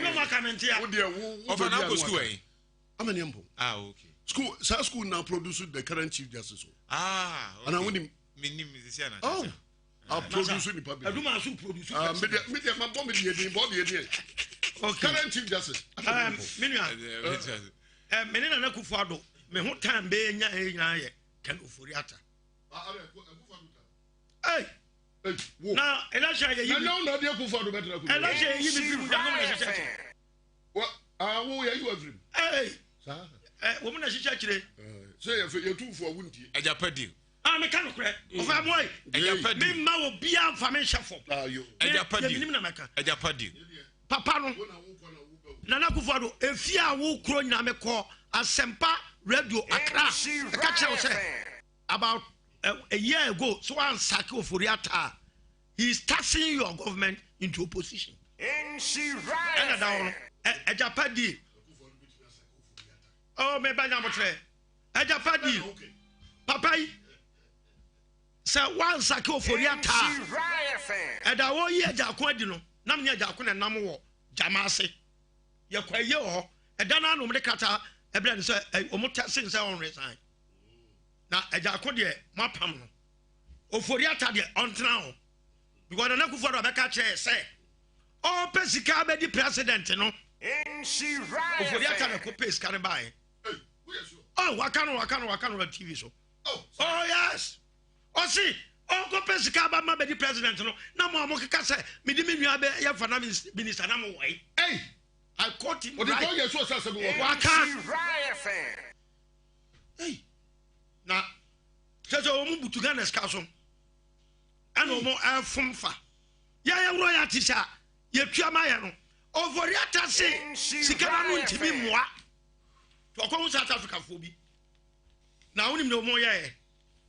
know my comment here.
Wo dia
Ofa na go school eh.
Amaniampo.
Okay.
School now produce the current chief justice.
Okay.
And I want him.
Minim musician.
Oh. I'll produce the public.
Aduma so produce.
Media my bomb the body again.
Okay.
Current chief justice.
Menina na Kufuado. Me ho time be nya nya ye. Kan oforiata. Hey. Now, Elisha, you
know, dear Kufuado better.
Elisha, you be
what? Who are you every?
Hey. Woman, as you check today.
Say, if you're 2 for Winty.
Ajapadi.
Ah, me can correct. Of a boy, me ma will be a famation for.
Ejapadi.
Papa no. Nana Kufado, if you are who crow Nameko, a Sempa Radio Accra, about a year ago, so one Sako Furiata, he is taxing your government into opposition. Ejapadi. Oh, me by number 3. Ejapadi. Papa. Sir, one Sako Furiata. And I want ye Jaquadino, Namia Jacun and Namo, Jamase. Yakwa yo, and then I know the Kata, a brand say, Omota since I resign. Now, a Jacodie, my pam. O Furiata on now. Because I know for a catcher say, oh, Pesica, the president, you know. Furiata, the Copes can buy. Oh, what can TV show? Oh, yes. Oh, see, oh, Copes Cabba, the president, you know. No more Mokasa, Midimi, your finance minister, I'm away. Hey, I caught him. What do you call Hey, now, there's a woman to Ghana's castle. And no more air from far. Ya royalty, sir. Ye Piamayano. Over Yata say, Sikano to be moi. To come South Africa for me. Now, only no more.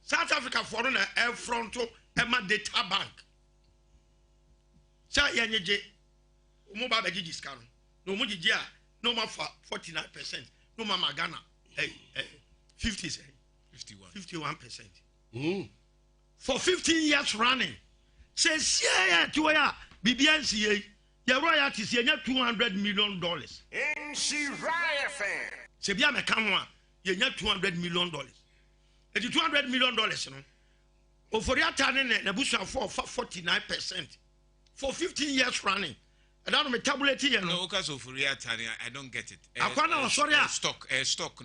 South Africa foreigner air fronto Emma data bank. Sir Yanije, mobile discount. No more, no more 49%. No more Ghana. 51%. For 15 years running. Says, yeah, to ya, BBNCA, your royalties, you $200 million.
Nhyira FM.
Sebia Mekanwa, you $200 million. And $200 million, you know. Or for your turn in the bush for 49%. For 15 years running. I don't know, tabulate here.
No, because of Furiata, I don't get it. Stock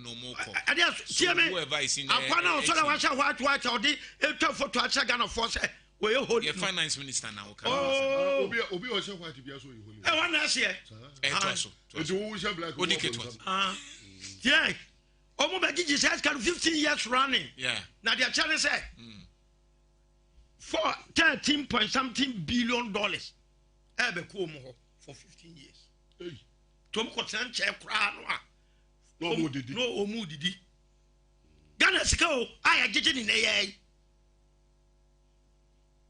no more.
I just see me.
Whoever is in
Aquana, so I watch white or the for to a Ghana force. Where you hold
your finance minister now.
Oh,
Obi was white to be so you.
I want to see yeah. Almost says 15 years running.
Yeah.
Now the channel said for 13 point something $billion. Ebe come for 15 years.
Hey.
Tom Kotan check crown.
No more did.
No more did. Ghana Siko, I get in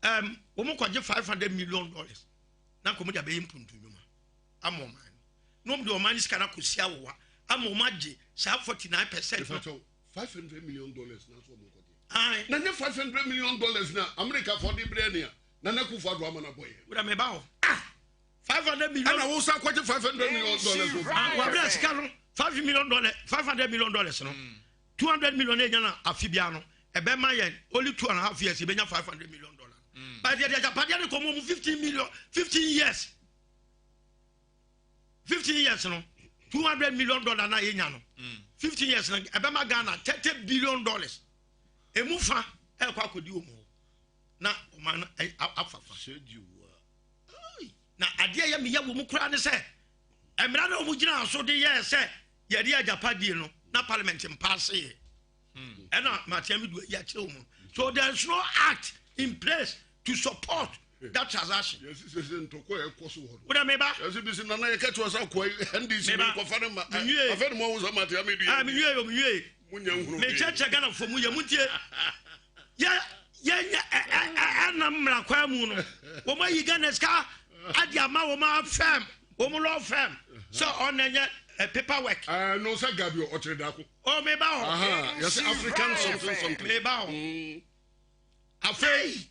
a woman could get $500 million. Now come to be impunto. I'm on mine. No, the man is kind of Kusiawa. I'm on Maji, 49%.
$500 million now. Now, $500 million now. America for the brain. Nana Kufa Dramana boy.
What am I about? $500 million.
And I will start quoting $500 million.
$5 million, $500 million. No, $200 million. Afibiano. A Bemayan only 2.5 years. He been $500 million. But the Japanian come 15 years. 15 years. No, $200 million. Na 15 years. A Bema Ghana $30 billion. A mufa. El Kwakudiumo. Na man afafa
said you
na ade ya me ya wo mu kura ne se emra na mu gina so de ye se ye de Japadi no na parliament pass ye na matiam du ya kire mu. So there's no act in place to support that transaction.
Yes, to ko e koso ho.
What am I ba?
Yes, this na na ye ka to sa ko NDC ko fa na ma afa mo wo so matiam du ye.
Me yue
munya nhuru.
Me cheche Ghana for mu ye mutie ya Namra Quamuno. Woma you gonna scar Adiama Woma fam, Womulo fam. So on a paperwork.
No, sir, Gabio or Tredaco.
Oh, maybe.
Yes, African something.
Maybe. Afraid.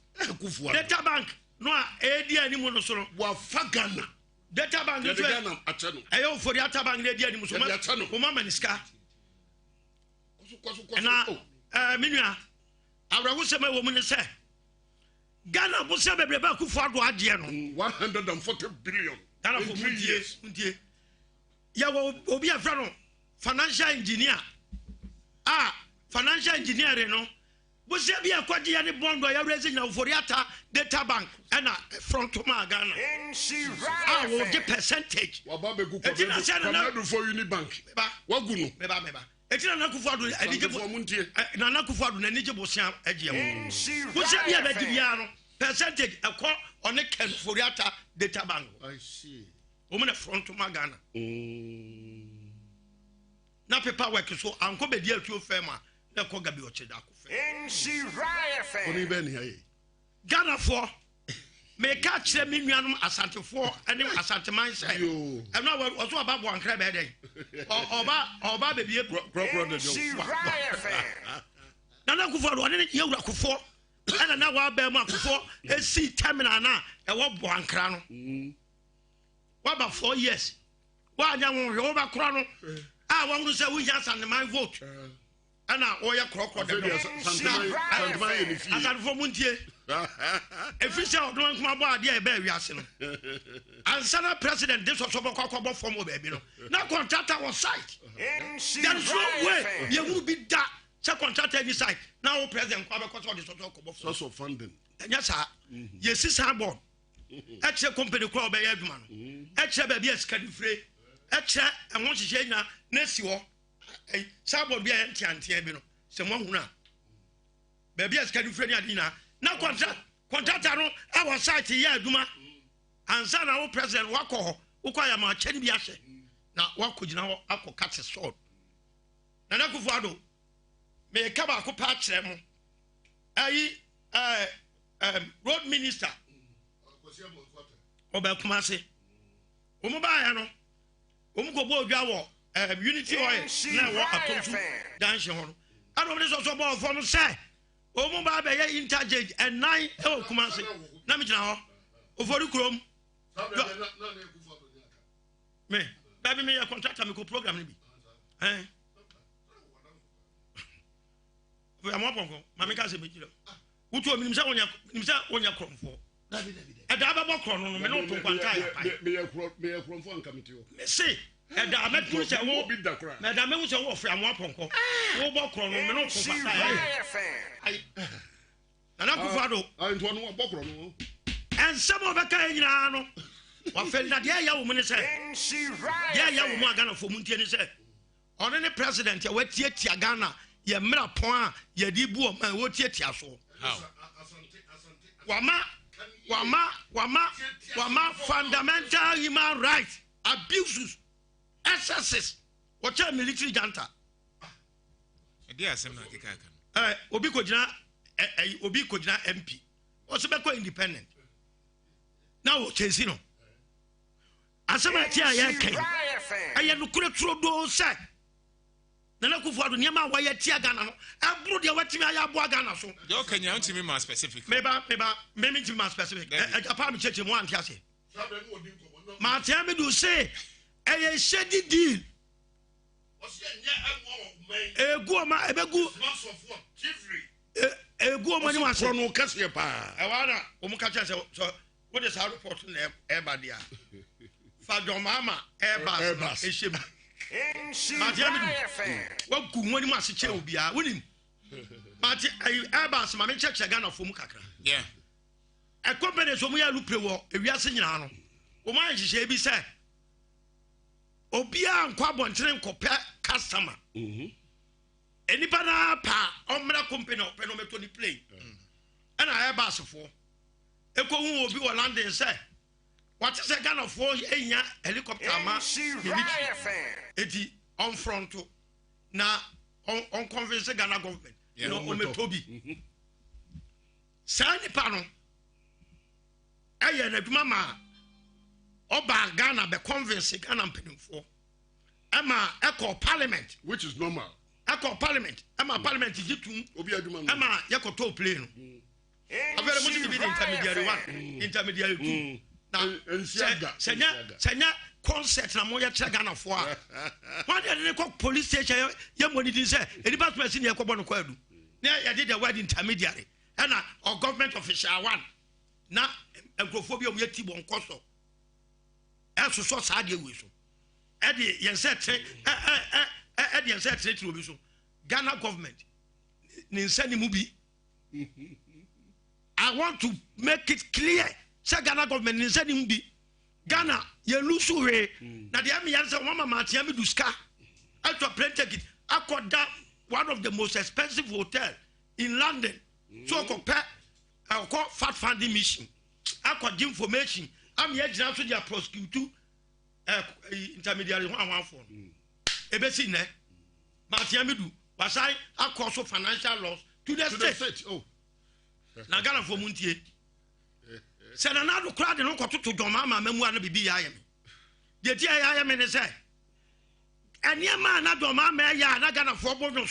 Data bank. No, AD anyone so.
Wafagana.
Data bank. I owe for the data bank. The Muslim. Woman is car. And now, Minia. I was a woman say Ghana was a baby back for
140 billion.
Ghana for 3 years. Ya will be a friend, financial engineer. Financial engineering, no. Was there be a quadrian bond by a resident for Yata data bank and a front to my Ghana? I will get percentage.
For Unibank. Waguno.
Etina na Kufuado anije bo na na Kufuado na anije bo sia agye mo. Wo se bia ba dibia no percentage ekọ one Ken Foriata data bank.
I see.
Wo na front magana. Na paperwork so anko be dia tuo fema na ko gabi o cheda ko fe.
Nhyira FM.
Oni be ni haye.
Ghana for me ka kire me nuanom asantefo ene asanteman sai. Eno wo so aba bo ankra be den. Oba be bie
Nhyira FM.
Nana Kufuado one ye wura kofo ana na wa ba mu akofo esi terminal na e wo bo ankra no. Wa ba 4 years. Wa anya wo ba kora no. Ah, one who said we just and my vote. And now, all your crocodile. I got for Muntie. If you say, don't come about the Ewiase. And Senate President, this was over Cocobo from baby. Now, contractor was site. There's no way you will be that. So, contractor any site. Now, President Quabaco is
source of funding.
Yes, sir. Yes, it's our board. Extra company crowd by Edman. Extra baby is can free. Extra, I want to say now. Next year, Sabo be anti no. Se mo huna. Baby as can friend adina. Na contractor no our site here aduma. Ansa na wo president wako wo kwa ya ma cheni bi ahye. Na wako gina wo akọ cut sword. Na Kufuado me ka ba ko pa kire mo. Ayi road minister. Oba Kumase. Wo mo ba ya no. Wo mo ko bo odwa wo Unity oil na wa atontu dance ho I don't know so about for no say o mo ba be ye interject and 9 e o Kumase na me gina ho oforu krom me baby me ya contractor me ko program ni bi we am upon ma me ka se me gina wutu omi nimsa wonya kromfo da ba bo kro no me no to kwanta ya pa
me ya kromfo anka me tio
me say da ametu se wo bi da kra na da me wo se wo fe amo aponko wo bo kro no me no ko pata ai na Kufuado
nto no bo kro no
en samo be ka nyina no wa fe na de ya wo mu ne se ya wo mu agana fo mu ntie ne se one ne president ya watie tia Ghana ye mra pon a ye di bu o man wo tie tia so wama fundamental human rights abuses excesses what military junta
asem na keka kan
obi ko gina MP o se be ko independent now chesi no asema ti aye kan aye no kure tro do se na Kufuado niam a wa ye ti Ghana no abro de watimi aye abo Ghana so
yo kanya ntimi ma specific
meba me ntimi ma specific apa me cheche mo anti ase ma tia me do say eye shady deal Eguoma ebegu Eguoma ni wase
no kase pa
e wana o mu ka che so what is our report na eba dia fa don mama eba ehiem wa gu woni mu ase che obi a wonim but eba se ma me cheche Ghana fo mu kakra
yeah
e company so mu ya lu pre wo Ewiase nyina no o ma nhihye bi se obia nkwa bontere nkopɛ customer enipa na pa omra company opɛ no meto ni play ana Airbus fo eko hu obi wo landing say what is a Ghana fo enya helicopter ma eti on front na on convince Ghana government no o meto bi sa nipa no aye na duma ma Oba Ghana be convince Ghana mpenimfo Emma echo parliament
which is normal
echo parliament Emma parliament jitum
obi aduma
Emma yakoto play no abere mo be intermediary 1 intermediary 2 na senya concert na mo ye tre Ghana fo a one dey call police station ye money din say enipa to person ye ko bono kwadu na ye did the word intermediary and or government official 1 na enkrofo bi o ye ti bon koso eso so sa de we so e de yen set de yen set tre obi so Ghana government ni nsani mu bi I want to make it clear say Ghana government ni nsani mu bi Ghana ye lusu we na de am yan say mama matia me duska ato plane ticket akọ one of the most expensive hotel in London. So compare I call fat funding mission. I got information. I'm here now to their prosecute intermediary one phone. Ebesi ne. Matiamidu. Was I cause of financial loss to the state. Oh. Nagana for Muntie. Said another crowd and uncle to Domama memoir and be I am. The dear I am in a say. And your man, not Domama, ya, Nagana for Bono.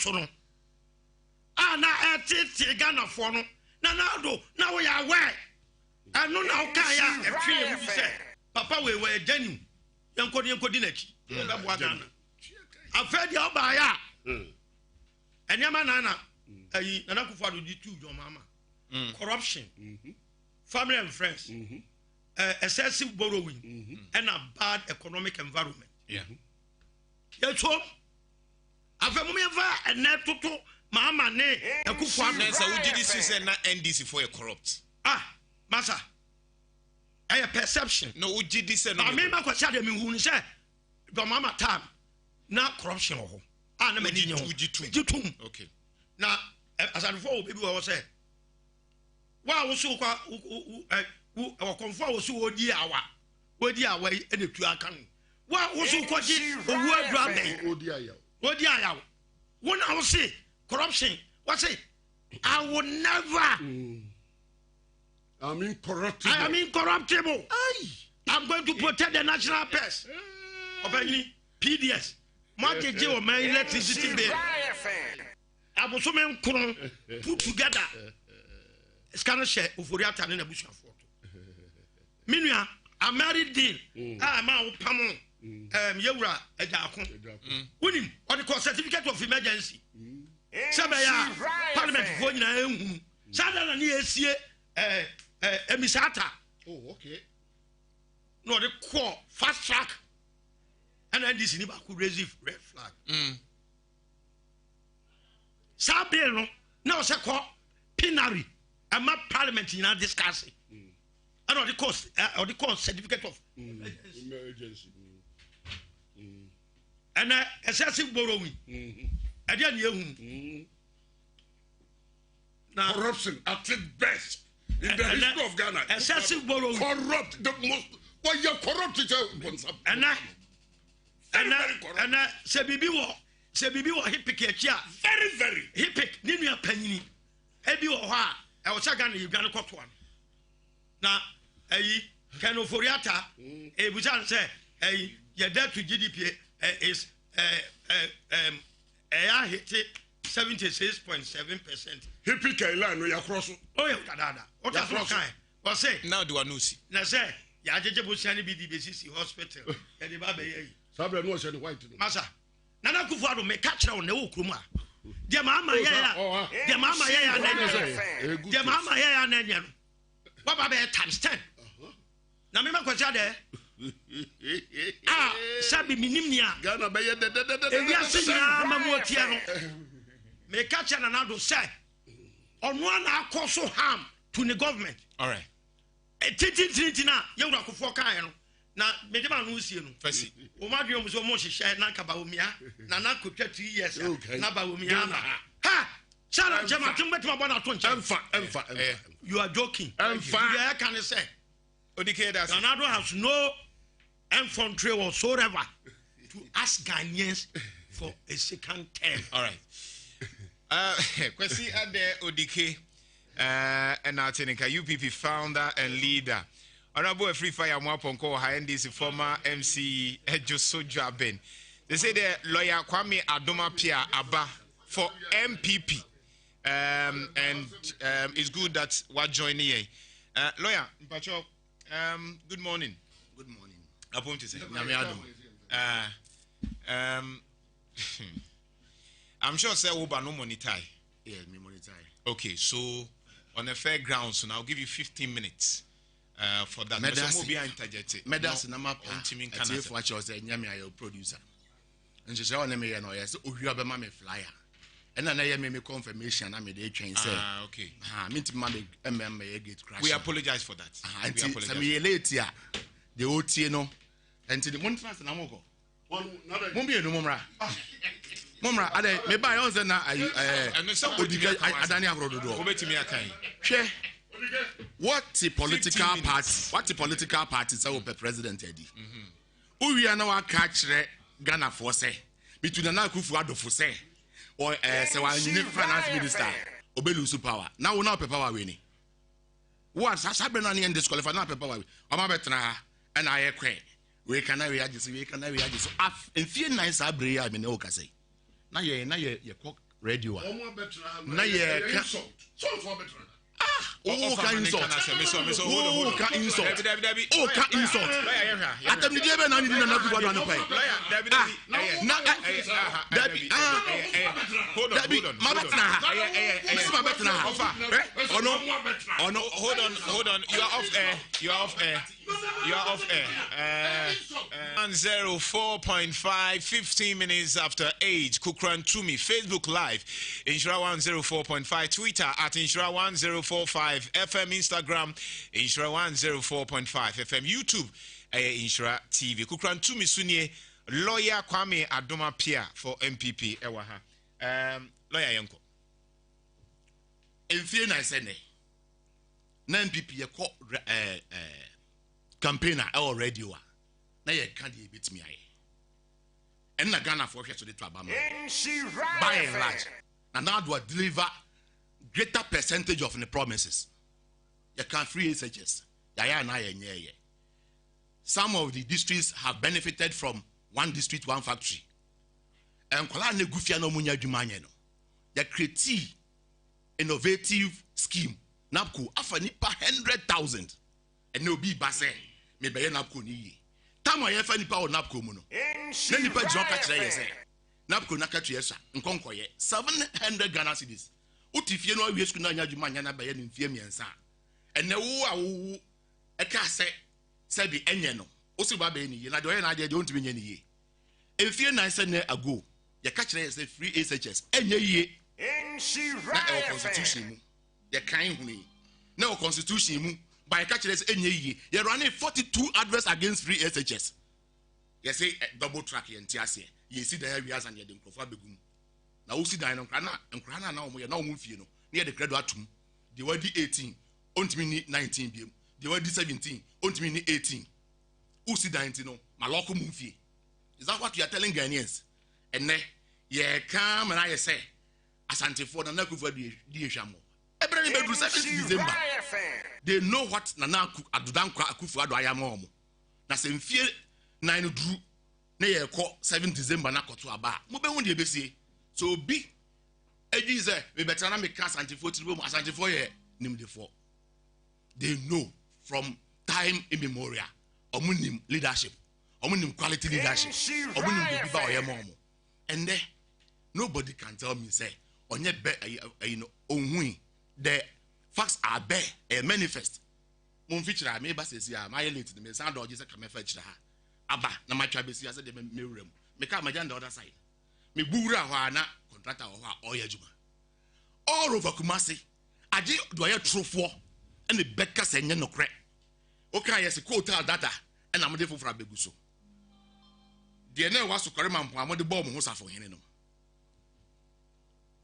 Ah, now I take Ghana for no. Now we are aware. I know now Kaya and say, Papa, we were genuine. Young Codinaki. I've heard your buyer. And your man, Nanakufa do two, your mama. Corruption, family and friends, excessive borrowing, and a bad economic environment.
Yeah.
Yes, so I've a net to Mama ne a cook one.
So we did this and not NDC for a corrupt.
Ah, Massa. I have perception.
No, we did this and
I mean, my question who said, the mama time, not corruption. Ah, no, you too.
Okay.
Now, as I before, people will say, why was so our comfort was so dear hour, where the away and the Tuakan. Why was so quite a word running? What dear hour? When I will say corruption, what's it? I would never.
I'm incorruptible.
I am incorruptible. I'm going to protect the national pest. PDS. Market or my electricity bill. I was so many put together. Scanner share of Uriata and a bush of photo. Meanwhile, I married Dean. I'm out Pamon. Yura, a Jakon. Winning what they call certificate of emergency. Sabaya, Parliament for you. Sada and ESA, Emisata.
Oh, okay.
No, the core fast track. And then this neighbor could raise red flag. Sabiano, now, sir, call Pinari. I'm not Parliament in our discussing. I know the cost or the cost certificate of emergency. And excessive borrowing. And then you now
corruption at its best in the history of Ghana.
Excessive borrowing.
Corrupt the most. Well, you're corrupt.
And Sebibi wa hippikia.
Very, very.
Hippick, Nina Penny. Ebi or ha. I was again you gonna cut one. Now, Kano Foriata, a Busan say, your debt to GDP is hit 76.7%.
Hippie Kailan, we are crossing.
Oh, yeah, what a kind. Was say,
now do I know see?
Now say, Yaja Busani BDBC hospital, and the Baby.
Sabra knows any white.
Massa, Nana Kufado may catch on the Okuma. Dear Mamma, dear Mamma, dear Mamma, and what about times 10? Now, remember what you there? Ah, Sabi Minimia,
Ghana Bay,
may catch another say on one hour cause so harm to the government.
All right.
A Titina, you know, for Kayan. Now, Medima Lucian,
Fessy.
Omadio was almost a share Nakabaumia, Nana could get 3 years, Nabaumia. Ha! Sarah Jamatum, but my you are joking. I'm fine. I can say. Ronaldo has no infantry whatsoever to ask Ghanaians for a second term.
All right. Kwesi Ade Odike, and Atenika UPP founder and leader. Honorable Free Fire Mwaponko, NDC former MC Joso Jaben. They say the lawyer Kwame Adoma Pia Abba for MPP. And it's good that we're joining here. Lawyer, Mpacho, good morning.
Good morning.
Upon to say, I'm sure say Oba no money tie.
Yeah, me money tie.
Okay, so on a fair ground, so now I'll give you 15 minutes for that.
Medasi na mapa. If what you say, nyami ayo producer. And she say on me no yes, ohua be ma me flyer. And then I me confirmation I made a train say.
Ah, okay.
Me to ma me gate crash.
We apologize for that.
We apologize. Some year later, the OT no. And to the one fast na mo go. Mo be no mo mra. Momra, ade me buy on na odika adani abrodo do.
Obetimi akan.
Hwe. What the political party say we president edi. Uwia na wa ka kire Ghana for say between na Akufo-Addo for say or say wa finance minister obelusu power. Now we now power we ni. What sabe na ni disqualify na power we. Ama betena ha na aye kwen. We can we agise so in few nights abre ya me na o ka say. Na ye cock radio. Na ye
so for better.
Oh, can insult. Oh, can insult. Oh, can insult. Atam ni debe na ni na na go do pay.
Hold on. You are off air. 104.5, 15 minutes after 8. Kukran Tumi, Facebook Live, Nhyira 104.5, Twitter at Nhyira 1045, FM, Instagram, Nhyira 104.5, FM, YouTube, Nhyira TV. Kukran Tumi Sunye, lawyer Kwame Adoma Pia for MPP. Ewaha. Lawyer Yanko.
In fear na sene. Na MPP ye ko campaigner or radio na ye can dey bit me aye and na Ghana for hwe so dey to abama by and large na now do deliver greater percentage of the promises you can free SHS ya na ye nye some of the districts have benefited from one district one factory and kwala na gufia na omunya adwuma anye no ya create innovative scheme napko afa nipa 100,000 and no be base me be napko ni yi tamo ye fa nipa o napko mu no na nipa jo ka kire ye se napko na ka tue sa nkonkoye 700 Ghana cedis utifie no awie sku na anya dwuma anya na be ye ne mfie miensa ene wo awu e ka se bi enye no o si ba be ni yi na de o ye na de ontimi nye ni yi emfie na se ne ago ye ka kire ye se free SHS enye yi na constitution mu ye kan huni na constitution mu by catch us enye you running 42 adverts against free SHS. You say double track and tiase. You see the Ewiase and the Nkrofo begum. Na wo si dan no nkra na omo ye na omo fie no. Near the credit atum. The wadi 18, ontimi ni 19 biem. The wadi 17, ontimi ni 18. Wo si dan ti no, maloko mu fie. Is that what you are telling Ghanaians? And ne ye come and I say Asante for na Akufo di ehwamo. Every bedroom 7th December. They know what Nana Adudan Akufo-Addo ayamo. Na se mfie 9 dru na ye ko 7th December na koto aba. Mo be hu de besie. So bi eji say me better na me ka Asantefo ti bo Asantefo ye nimdefo. They know from time immemorial. Omunim leadership. Omunim quality leadership. Omunim be ba oyemo. And then nobody can tell me say onye be onhui. The facts are there, a manifest. Mon feature, I may be my late the sound or just a come fetch her. Abba, na my tribe is as a room. Make up my the other side. Me bura wana contractor or yajuma. All over Kumasi, I did do I true for and the Becca saying no crack. Okay, as a quota data, and I'm a devil for a beguso. The name was to Kariman, I'm the bomb who's for him.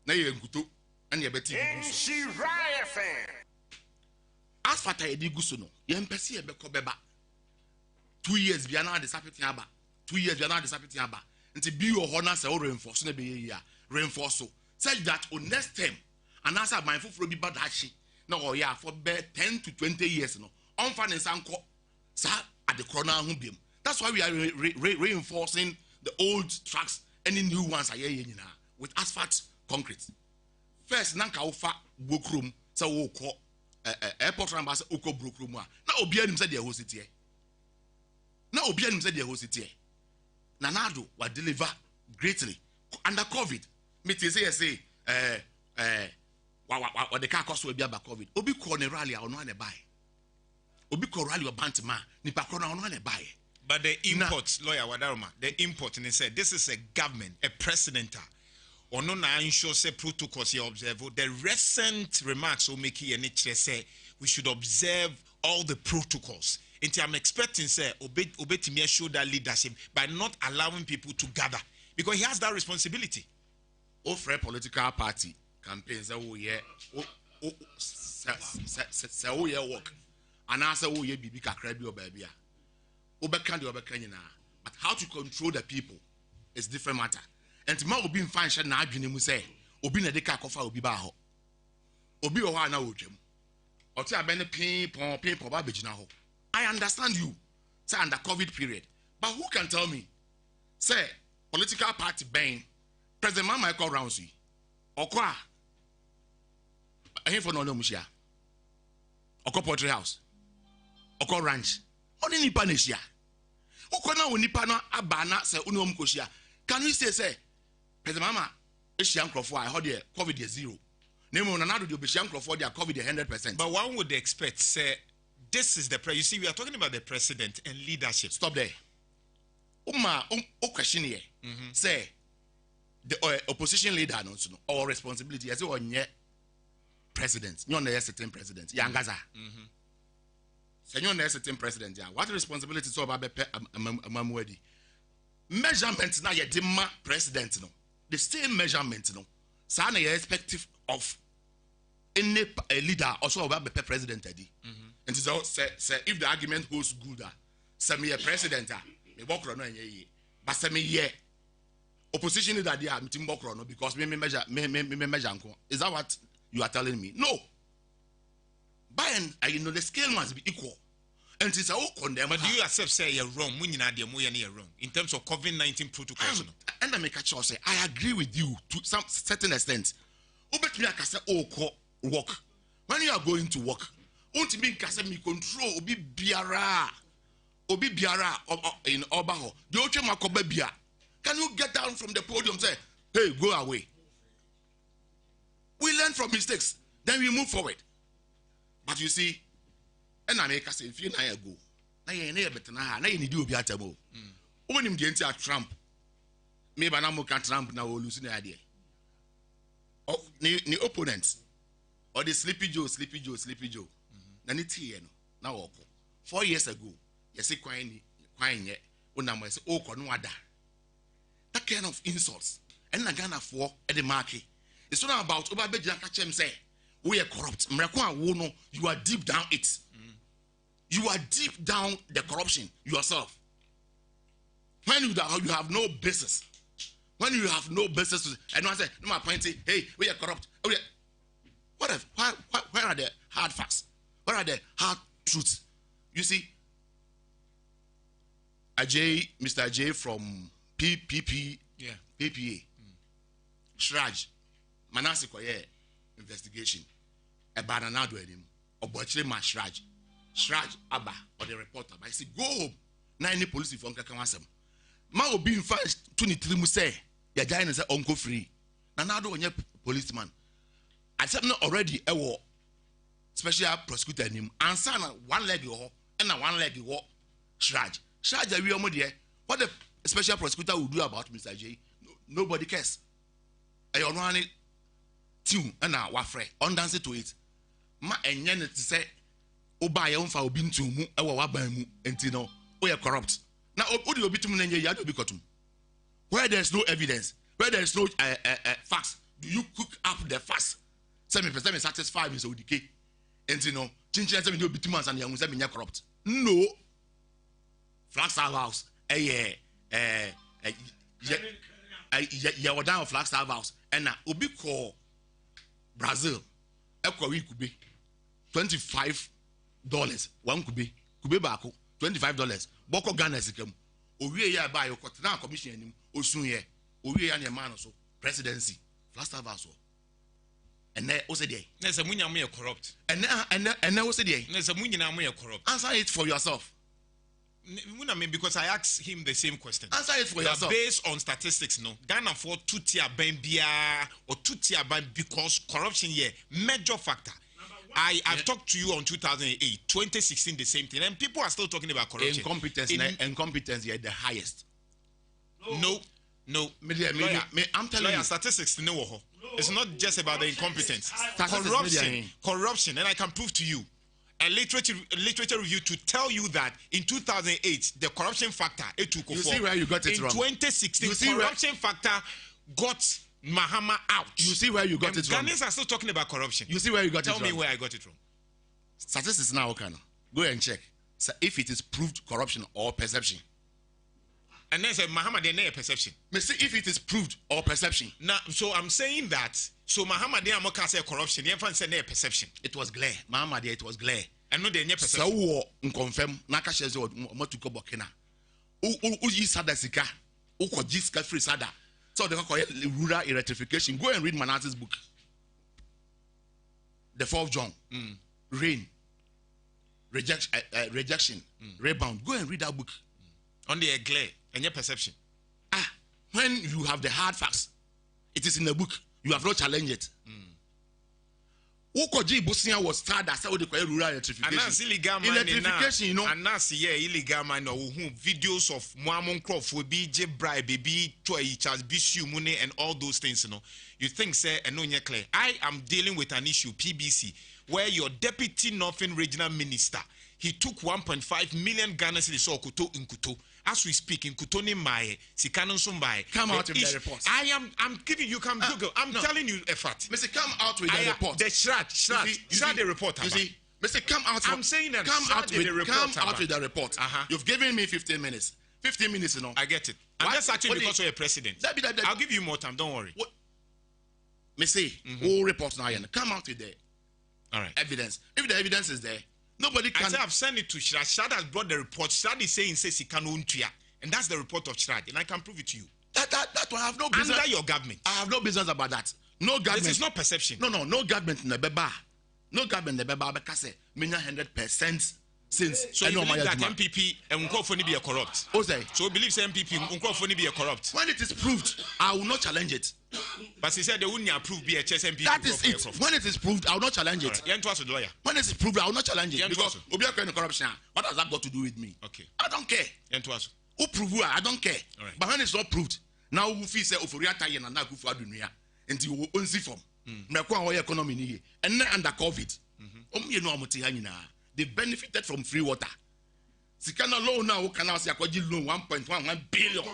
Nay, Gutu.
Nhyira FM.
As fata edi guso no ye mpese ye beko beba 2 years bia na de sapeti aba 2 years bia na de sapeti aba nti bi wo ho na se o reinforce na be ye ya reinforce such that on next term and as my foforo bi bad achi na o ya for be 10 to 20 years no on fa ne sanko sa at the corner ho biem. That's why we are reinforcing the old tracks any new ones are ye nyina with asphalt concrete. First, nanka ofa bokrum say wo ko airport number say oko bokrum a na obi anim say the host here. Na obi anim say the host here. Nanado will deliver greatly under COVID. Me say what the car cost will be about COVID. Obi ko ne rally ono na buy. Obi ko rally obantma nipa ko na ono na buy.
But the import lawyer Wadaroma, the import and they said this is a government, a president. Or no na ensure say protocols you observe. The recent remarks will make you say we should observe all the protocols. And I'm expecting say Obetimi show that leadership by not allowing people to gather because he has that responsibility.
offer political party campaigns that we work and answer we bibi kakra bi obabia obeka de obeka nyina but how to control the people is different matter and ma obi mfa nhye na adwene mu say obi na de ka kofa obi ba ho obi o ho na wotwam oti abene pin pon ba begina ho. I understand you say under COVID period, but who can tell me say political party bang President Michael Rouncy okwa ahim for no mushia okwa Poultry House okwa ranch oni nipa na shia okwa na nipa no abana say unom koshia. Can you say President Mama ehia nkrofo I heard COVID is 0 nemo na nado de obehia nkrofo de COVID 100%.
But one would expect say this is the you see we are talking about the president and leadership.
Stop there. Question here. Say the opposition leader knows or responsibility as on ye president. You know certain president. Yangaza. Say you know certain president. Yeah. What responsibility so about Mamwedi? Measurement na ye dima president no. The same measurement no. Sana ye expective of any leader also about the president edi. And so say if the argument goes good, say me a president, me bokro no enye. But say me ye opposition leader there meeting bokro no because me measure nko. Is that what you are telling me? No. By and you know the scale must be equal. And it's all condemn.
But do you accept say you're wrong? You're wrong in terms of COVID-19 protocols.
And I make a choice. Say I agree with you to some certain extent. Obet me akase work. When you are going to work, won't be kase me control obi biara in Obaho. The oche makobe bia. Can you get down from the podium say, hey, go away? We learn from mistakes, then we move forward. But you see, and I make us say, if you na go, na you never better na you need to be at a move. When him get Trump, maybe na mo can Trump na will lose the idea. Oh, the opponents or the Sleepy Joe. Na ni tie no na woko 4 years ago you say kwan ye una mo say o ko no ada that kind of insults and na Ghana for e the market it's not about oba begira ka chem say we are corrupt mreko awo no you are deep down it you are deep down the corruption yourself when you have no basis and I say no my point say hey we are corrupt where are the hard facts? What are the hard truths? You see, Mr. Ajay from PPA, Shraj, Manasi Koye investigation, a banana do him, or Bochile Ma Shraj Abba, or the reporter. I say, go home. 90 police from Kakawasam. Mao being first, 23 Muse, your giant is uncle free. Nanado on your policeman. I said, not already a war. Special prosecutor him answer na one leg ho and na one leg ho Shraj we omo there. What the special prosecutor will do about Mr. J? Nobody cares. I only tune and na wafre on dance to it. Ma enye ne say oba ye mfa obi ntum mu e wo waban mu enti no we are corrupt. Na odi obi tum na nye ya obi kotum. Where there is no evidence, where there is no facts, do you cook up the facts? Say me satisfy me so decay. And you know, chinchilla say me do bitumans and young say me corrupt. No. Flagstaff House. Yeah, down Flagstaff House. And now obi call Brazil. Ekwa we could be $25. One could be bako $25. Boko Ghana sikem. Owie ya ba yo kwatena commission anim osun ye. Owie ya ne man so presidency. Flagstaff House. And there was a day.
There's a munya me corrupt.
And there was a day.
There's a munya me corrupt.
Answer it for yourself.
Because I asked him the same question.
Answer it for yourself.
Based on statistics, no. Ghana for 2 tier ban bia or 2 tier ban because corruption here major factor. I've talked to you on 2008, 2016, the same thing, and people are still talking about corruption.
Incompetence here the highest.
No.
I'm telling you,
statistics no. It's not just about the incompetence. Corruption, and I can prove to you a literature review to tell you that in 2008 the corruption factor it took.
You see where you got it
in
wrong.
In 2016, corruption factor got Mahama out.
You see where you got it wrong.
Ghanaians are still talking about corruption.
You see where you got
Tell
it wrong.
me where I got it wrong.
Statistics now, okay. Go and check. So if it is proved corruption or perception.
And then say Mahama they near perception.
Me see if it is proved or perception.
Now, so I'm saying that. So Mahama they amoka say corruption. The say near perception.
It was glare. Mahama there it was glare.
And no they near perception.
So confirm. Naka sheze o matuko bokena. U yi sada sika. U ko jiska free sada. So they call it rural electrification. Go and read Manasseh's book. The 4th John. Rain. Rejection. Rebound. Go and read that book.
On the glare and your perception.
When you have the hard facts, it is in the book. You have not challenged it. Ukoji Bosnia was started as how they call rural electrification.
And that's illegal man.
Electrification, you know.
And that's illegal man. Videos of Muamon Crawford, BJ Bribe, BB Toy, Charles Bishu Mune, and all those things. You know, you think, sir, and no, clear. I am dealing with an issue, PBC, where your deputy Northern Regional Minister he took 1.5 million Ghana cedis so Kuto in Kuto. As we speak in Kutoni Mae, Sikanon Sumbai.
Come out with the report.
I'm giving you Google. I'm telling you a fact.
Mr. Come out with the report.
The Shrad the report.
You see, Mr. Come out.
I'm saying that.
Come out with the report. You've given me 15 minutes. 15 minutes, you know.
I get it. I'm just actually because you're a president. I'll give you more time. Don't worry.
Me say, all reports now. Come out with the
all right
evidence. If the evidence is there, nobody can.
I say I've sent it to Shrad. Shrad has brought the report. Shrad is saying says he can own Tria, and that's the report of Shrad, and I can prove it to you.
That one I have no business.
Under your government,
I have no business about that. No government.
This is not perception.
No government in the beba. No government in the beba because many 100% since.
So you believe that MPP and Nkofoni be a corrupt? So believe MPP and Nkofoni be a corrupt?
When it is proved, I will not challenge it.
But he said they wouldn't approve be a MPP.
That is it. When it is proved, I will not challenge it.
Right. Lawyer.
When it is proved, I will not challenge it. Because corruption, what has that got to do with me?
Okay.
I don't care. Who prove I don't care.
Right.
But when it's not proved, now we feel say Oforiata yen and Nakufu Adunia until we own see from. Mekwa economy ni and then under COVID. You know they benefited from free water. Sikana loan now can now say loan 1.11 billion.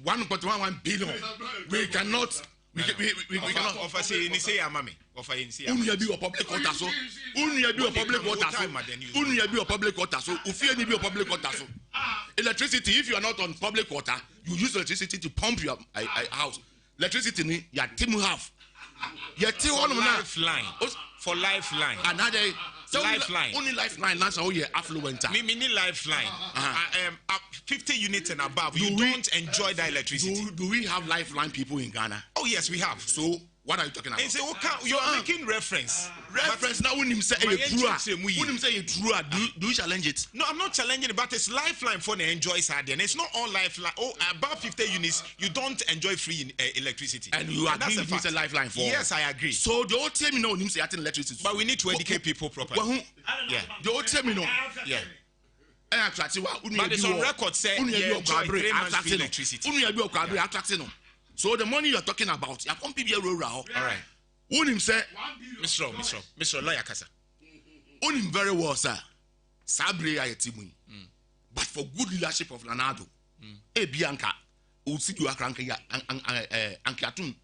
1.11 billion. We cannot. We cannot
offer say ni say amame. Offer ni say.
Unya be public water so. Unya be public water so. Unya be public water so. Ufie ni be public water so. Electricity. If you are not on public water, you use electricity to pump your house. Electricity ni your team have. Your team on
lifeline. For lifeline.
Another.
Lifeline.
Only lifeline. That's how you're affluent.
Me lifeline. 50 units and above. You don't enjoy that electricity.
Do we have lifeline people in Ghana?
Oh yes, we have.
So what are you talking about?
And say, you're making reference.
Reference now when him say true. Do you challenge it?
No, I'm not challenging it, but it's lifeline for the enjoy side. And it's not all lifeline. Oh, above 50 units, you don't enjoy free electricity.
And you agree it's a lifeline for?
Yes, I agree.
So the old tell me no him say I think electricity.
But we need to educate people properly.
Yeah. The old tell me no.
Yeah.
But
it's on record saying you enjoy 3 months free electricity.
So the money you're talking about, you can't be rural.
All right.
Unim say,
Mr. Lawyer Kasa.
Unim very well, sir. Sabre ayetimu. But for good leadership of Lanado, Bianca, Usi you Ankiatun,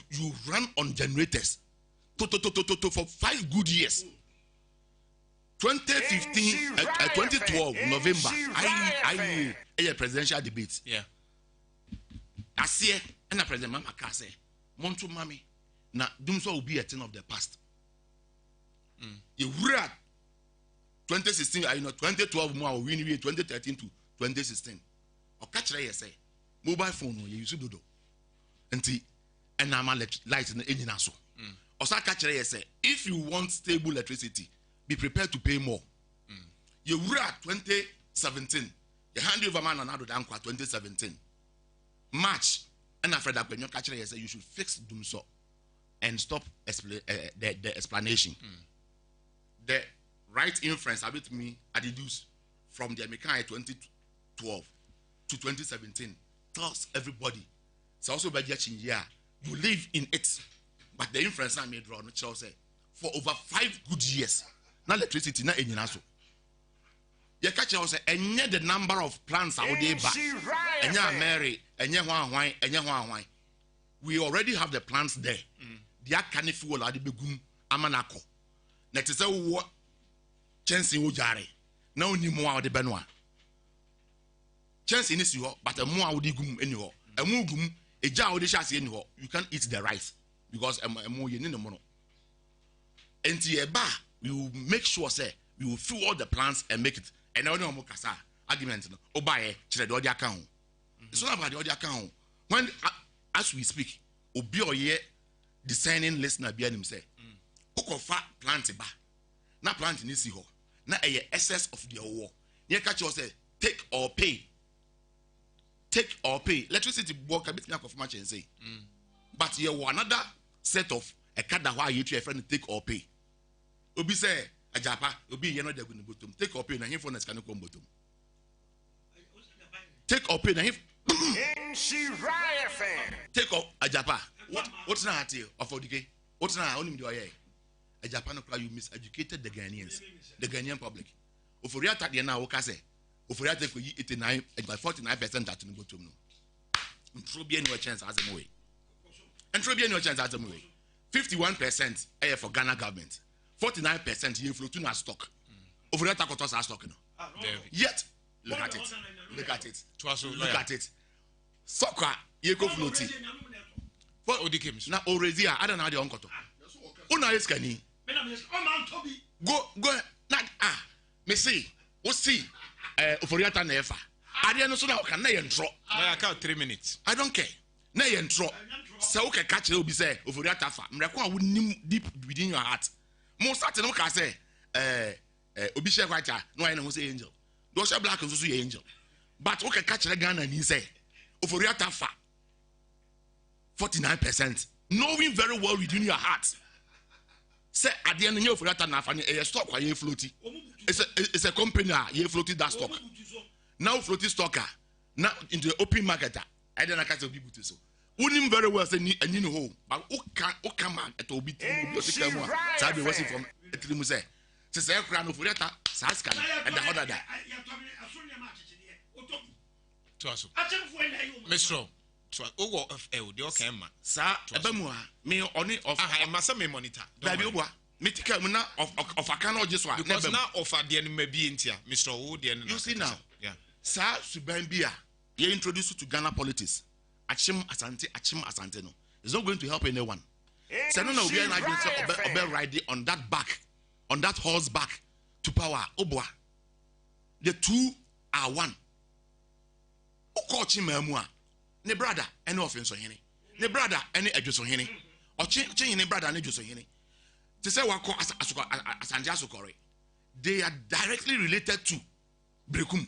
you run on generators for 5 good years. 2015, 2012, November, I a presidential debate.
Yeah.
I see and a president Mama Kase, Montu Mami, now Dumso will be a thing of the past. You were 2016, I know 2012 more winning 2013 to 2016. Or catch say mobile phone you use do. And I'm light in the engine also. Or catch say if you want stable electricity, be prepared to pay more. You were 2017. The handover man and Ado Dankwa 2017. March, and after that, when you catch it, you should fix Dumso and stop the explanation. The right inference about me I deduce from the American 2012 to 2017 tells everybody. It's also by judging here. You live in it, but the inference I made draw no say for over 5 good years. Now electricity, not any naso. You catch us and the number of plants out there back. And you marry, and you want wine, and you want wine. we already have the plants there. The akanifu will adi begum amanako. Netisa wo chance wo jare. Na oni mo a de benwa. Chance ni si ho, but mo a wo di gum eni ho. Emu gum eja wo de shase eni ho. You can't eat the rice because emu ye ni no no. Enti eba, we will make sure say we will fill all the plants and make it. And now no kasa argument no. Obaye chire de odi account. It's not about the odi account. When as we speak, obi oye discerning listener bi anim say, "Okofa plant ba. Na plant ni si ho. Na eye excess of the war. Ye catch you say take or pay. Take or pay. Electricity work a bit na of much and say. But you another set of a card that why you to a friend take or pay. Obi say ajapa obi ye no dey go no bottom. Take or pay na him for na scan come bottom. Take or pay na him
Nhyira FM.
take up ajapa. What's not here of odike? What's not only do I ajapa no cry you miseducated the Ghanaians, the Ghanaian public. Oforiata dey na wo ka say oforiata ko yi 89 by 49% at no bottom no. Ntro bi any chance as them way. Ntro bi any chance as them way. 51% for Ghana government. 49% you flow to na stock. Oforiata ko to sa stock no. Yet look at it. Look at it. Look at it. Soccer, you go floating. What odike na already I don't know the uncle. Una is kani. Go na me see. What see? Oforiata na efa. Ade no so na ka na ye ntro.
I count 3 minutes.
I don't care. Na ye ntro. Se o ka catch obi say oforiata fa. Mreko a wonim deep within your heart. Mo start no ka say obi share kwacha no I know say angel. Do share black so ye angel. But o ka catch Ghana ni say oforiata fa 49%, knowing very well within your heart. Say at the end of your na a stock where you floaty. It's a company you floated that stock. Now floating stocker now into the open market. I don't know how to be good so. Wouldn't very well say and you know but who come at obi Sabi was it from Etrimu say say crown of Furiata Saskan and the other day.
Mr. Owo of the Okema.
Sir, Ebemua, me only of
I must me monitor.
Baby, Mitika of a canoe just one.
Because now offer the enemy be in here, Mr. Wood.
You see now,
yeah.
Sir Subambia, you introduced you to Ghana politics. Achim Asante no. It's not going to help anyone. So no, we are not going to ride on that back, on that horse back to power. Obwa. The two are one. Ukochi Memua. Ne brother, any offense on hini. Ne brother, any address on hini. Or change ne brother, any address on hini. To say what call Asanja. They are directly related to Brekum.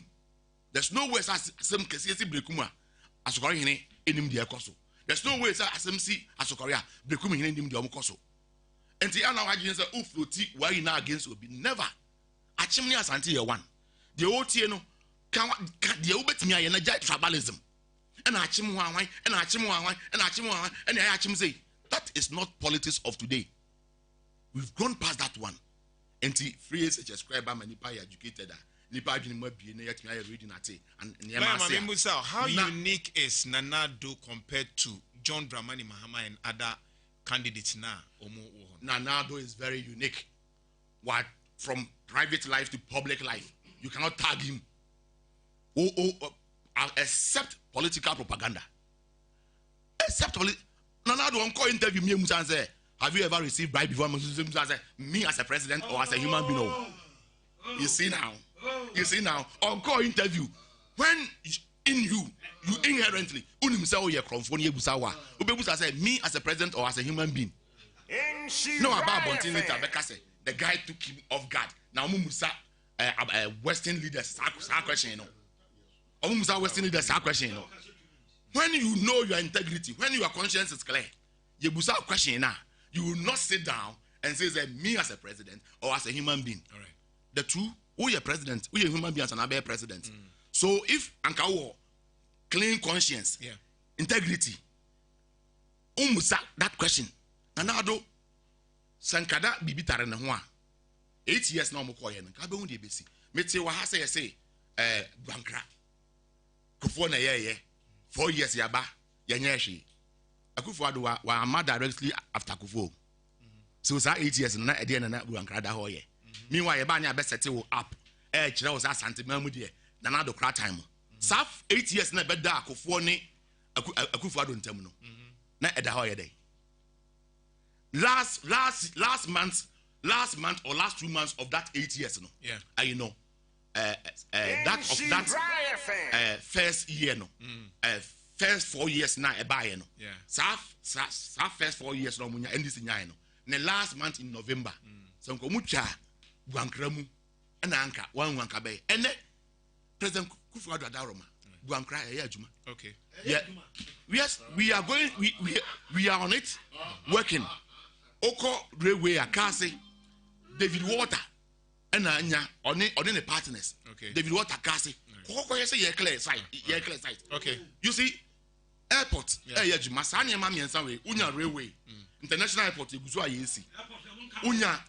There's no way as some Kasiasi Brekuma Asukari hini in him the Akoso. There's no way as some see Asukaria Brekum in him the Omokoso. And the Anna Wagins are Ufluti, why you now against will be never. Achimni Asanti one. The OTNO can the Obet me energize tribalism. And Achim Wang, and Achim Wang, and Achim Wang, and Achim say, that is not politics of today. We've gone past that one. And the free such as scribe and Nipa educated, Nipa be reading at it. And
how unique is Nanado compared to John Dramani Mahama and other candidates now?
Nanado is very unique. What from private life to public life, you cannot tag him. Except political propaganda. Except Nanado uncle interview me and say, have you ever received bribe before? Me as a president or as a human being? You see now. Uncle interview. When in you inherently say me as a president or as a human being. No about Bontin later because the guy took him off guard. Now Musa Western leaders question. Western leaders question. When you know your integrity, when your conscience is clear, you busa question now. You will not sit down and say that me as a president or as a human being.
All right.
The two, who you president, who you human being as an abe president. So if Ankawo clean conscience, integrity, umusa that question. Nanado sankada bibitare na ho a 8 years na omko ye no ka be hu de besi. Mete wa ha say bankra. Kofo na ye 4 years yaba ye nya hwe. Akufo-Addo wa ama directly after Akufo. So say 8 years na e dey na Buankra da ho ye. Meanwhile, ba nya be settle up. Kire wo say Asantema mu de na na do kra time. Saf 8 years na be da Akufo ni Akufo-Addo ntam no. Na e da ho ye dey. Last month or last 2 months of that 8 years no. Yeah. You know. That first year no. First 4 years na e buy no. Yeah. Saf first 4 years no munya endis nyai no. The last month in November. So nko mucha Buankra mu na anka wan wanka be. Ene President Akufo-Addo adaroma. Buankra e adwuma. Okay. Yeah. Yes, we are going we are on it working. Oko railway akase David Water and anya on the partners. Okay. David Water kase. Koko say ye clear site. Okay. You see airport adwuma sane ma miensa we unya railway. International airport eguzo ayesi. Unya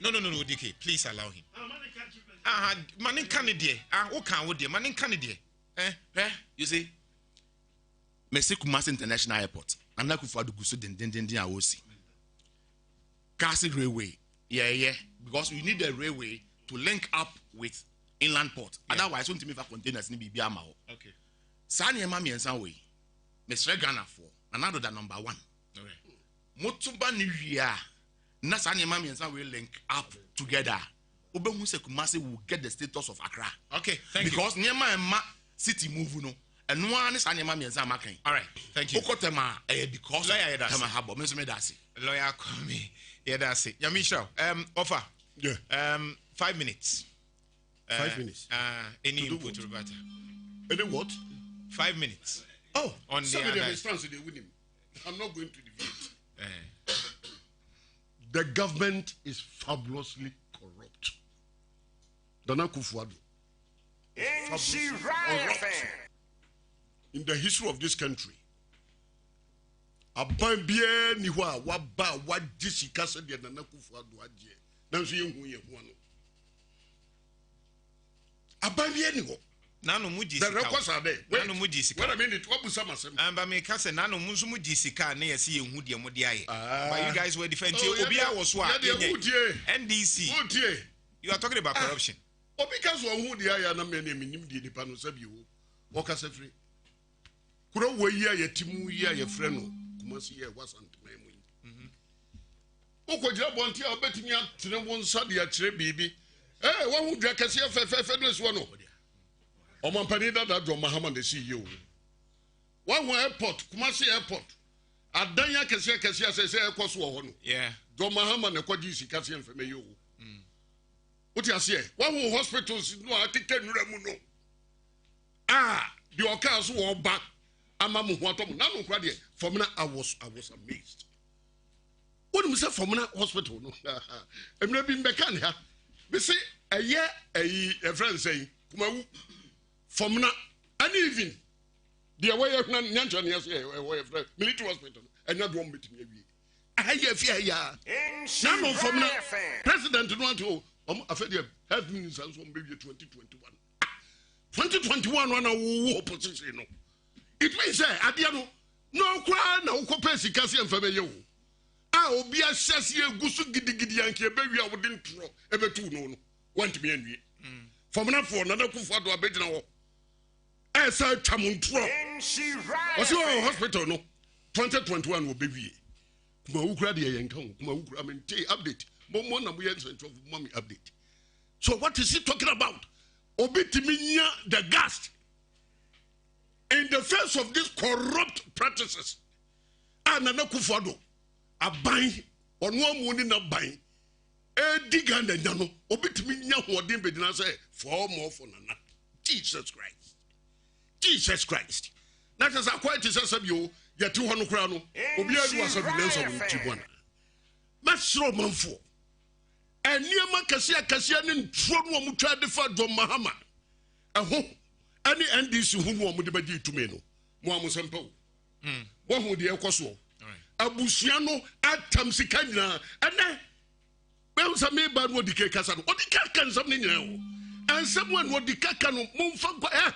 no DK, please allow him. Manin Canadian. O kan wo de manin Canadian. You see Messi Kumasi International Airport. And Akufo-Addo guso den awosi. Kasi railway. Yeah. Because we need a railway to link up with inland port. Yeah. Otherwise, we won't have containers ni bibi ama ho. Okay. Sani ema miensa we. Mesre Ghana for another than number 1. Okay. Motuba Nhyira. Na sani ema miensa we link up together. Obehu se Kumasi will get the status of Accra. Okay, thank you. Because niema ema city move no. And one is animal means I'm making. All right, thank you. Okotema, because lawyer Tama Habo, Mr. Medasi. Lawyer call me. Yeah, that's it. Yamisha, offer. Yeah. 5 minutes.
5 minutes.
Any input, Roberta?
Any what?
5 minutes.
Oh,
on the
other. They win him. I'm not going to debate. The government is fabulously corrupt. Nana Akufo-Addo. In the history of this country, aban bia ni ho a waba wadi sika se de Nana Akufo-Addo agye nanso ye hu no aban bia ni ho nano mu gi sika the records are there nano mu gi sika what I mean it obusa masem amba me ka se nano mu nso mu gi sika na yesi ye hu de mo de aye but you guys were defending obi a wo so a NDC you are talking about corruption obi ka so hu de aye na me na minim de nipa no sabi wo wo ka se free kuro wo yi a yetimu yi a yefre no Kumasi ye wasantema mu ukojira bonti a obetimi atene wo nsa de a kire bibi wo hu dwa kase fefe no so no omampani dada John Mahama de CEO wo hu airport Kumasi airport adanya kase se ekoso wo no yeah John Mahama ne kwaji sika se mfeme yo uti ase wo hu hospitals no atike nura mu no the occurs wo back amamu ho atom na no kra de formula I was amazed when we say formula hospital no emre bi mbeka ne ha we say a friend say kumawu formula and even the way of nyancha ne say military hospital and not one meeting awie aye fia ya na no formula president no want afede health minister so mbie 2021 one wo opposition no it means say adia no kra na ukope sika se mfa beye wo obi ahyase egusu gidigidi yanke bewi a wode ntro ebetu no want me anwie formula for Nana Akufo-Addo abegina wo say twam ntro o se hospital no 2021 wo bewie kuma wukura de yenka wo kuma wukura mente update mo na mo yen central mommy update so what is he talking about obi timinya the gas in the face of these corrupt practices Nana Akufo-Addo aban ono amuni na ban diga na nyano obetimi nya hoden bedina say for more for Nana Jesus Christ that is quite is sabio yeti ho no kra no obi adu asabilenso wo tibona masro manfo eniema kase ne ntro no mu twa de fa John Mahama eho ani NDC hu no mu de bagi tumi no mo amusempa wo hu de ekoso abusua no atam sika nyina ene be usame ba no dike kasa no odika kan sam ne nyina wo ansam no odika kan no momfa kwa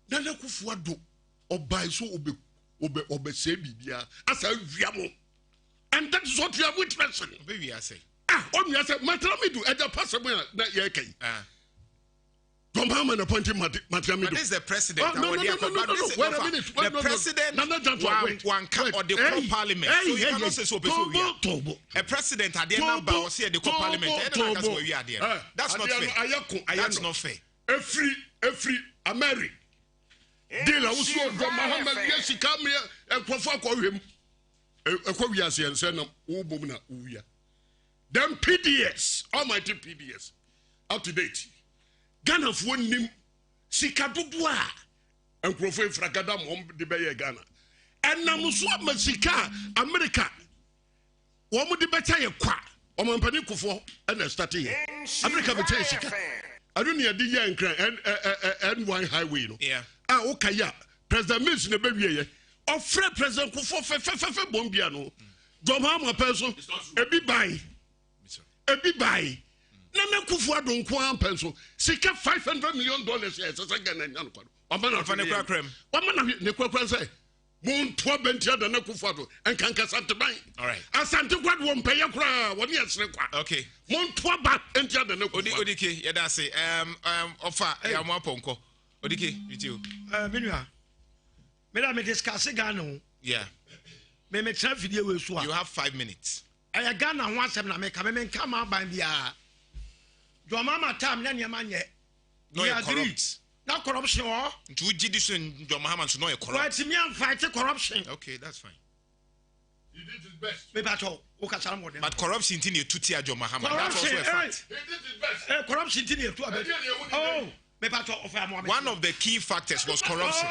Nana Akufo-Addo obai so obe obese bibia asa wiamo. And that is what we are witnessing.
Baby, I say.
You say, Matramidu, at the possible that yeke. From how many appointed Matramidu?
But this is the president.
No. Wait a minute.
The president one or the parliament. So you cannot say so. A president at the number or say the parliament. That's not fair. That's not fair.
Every American. Deal also from Muhammad Yeshika and Kofa him. Ewiase Nsem ubomna uya. Then PDS, almighty PDS, up to date. Ghana for nim sikadudua and Profe Fragada Mom de Baye Ghana. And Namuswa Masika, America. Woman de Bataye Qua, or Mampanico for and a study. America Batesika. I don't need a DN and one highway. Yeah. Okay, President Mills in the baby. Or Fred President Kufo Bombiano, Domama person, a big buy. Nana Kufu don't quam pencil, seek $500 million as again and Yanko. A man of a crime. One man of the say, Moon 12 Bentia than a Kufado, and Kanka Santa Bay. All right. I sent to God won't pay a crowd. What yes, okay. Moon 12 back enter the Odiki, Yadasi, offer Yamaponko. Odiki, with you.
Minua. Me discuss Ghana. Yeah. Me try video with you.
You have 5 minutes.
I Ghana once and I make come out by the your mama time then your man yet.
No, you're corrupt.
Not corruption or
to Jidison, your Muhammad to know you're corrupt.
Right, me and fight corruption.
Okay, that's fine.
He did his best.
Maybe at all.
But corruption in your 2 tier, John Muhammad. That's also a fact.
He did his best.
Corruption in your 2 Oh.
One of the key factors was corruption.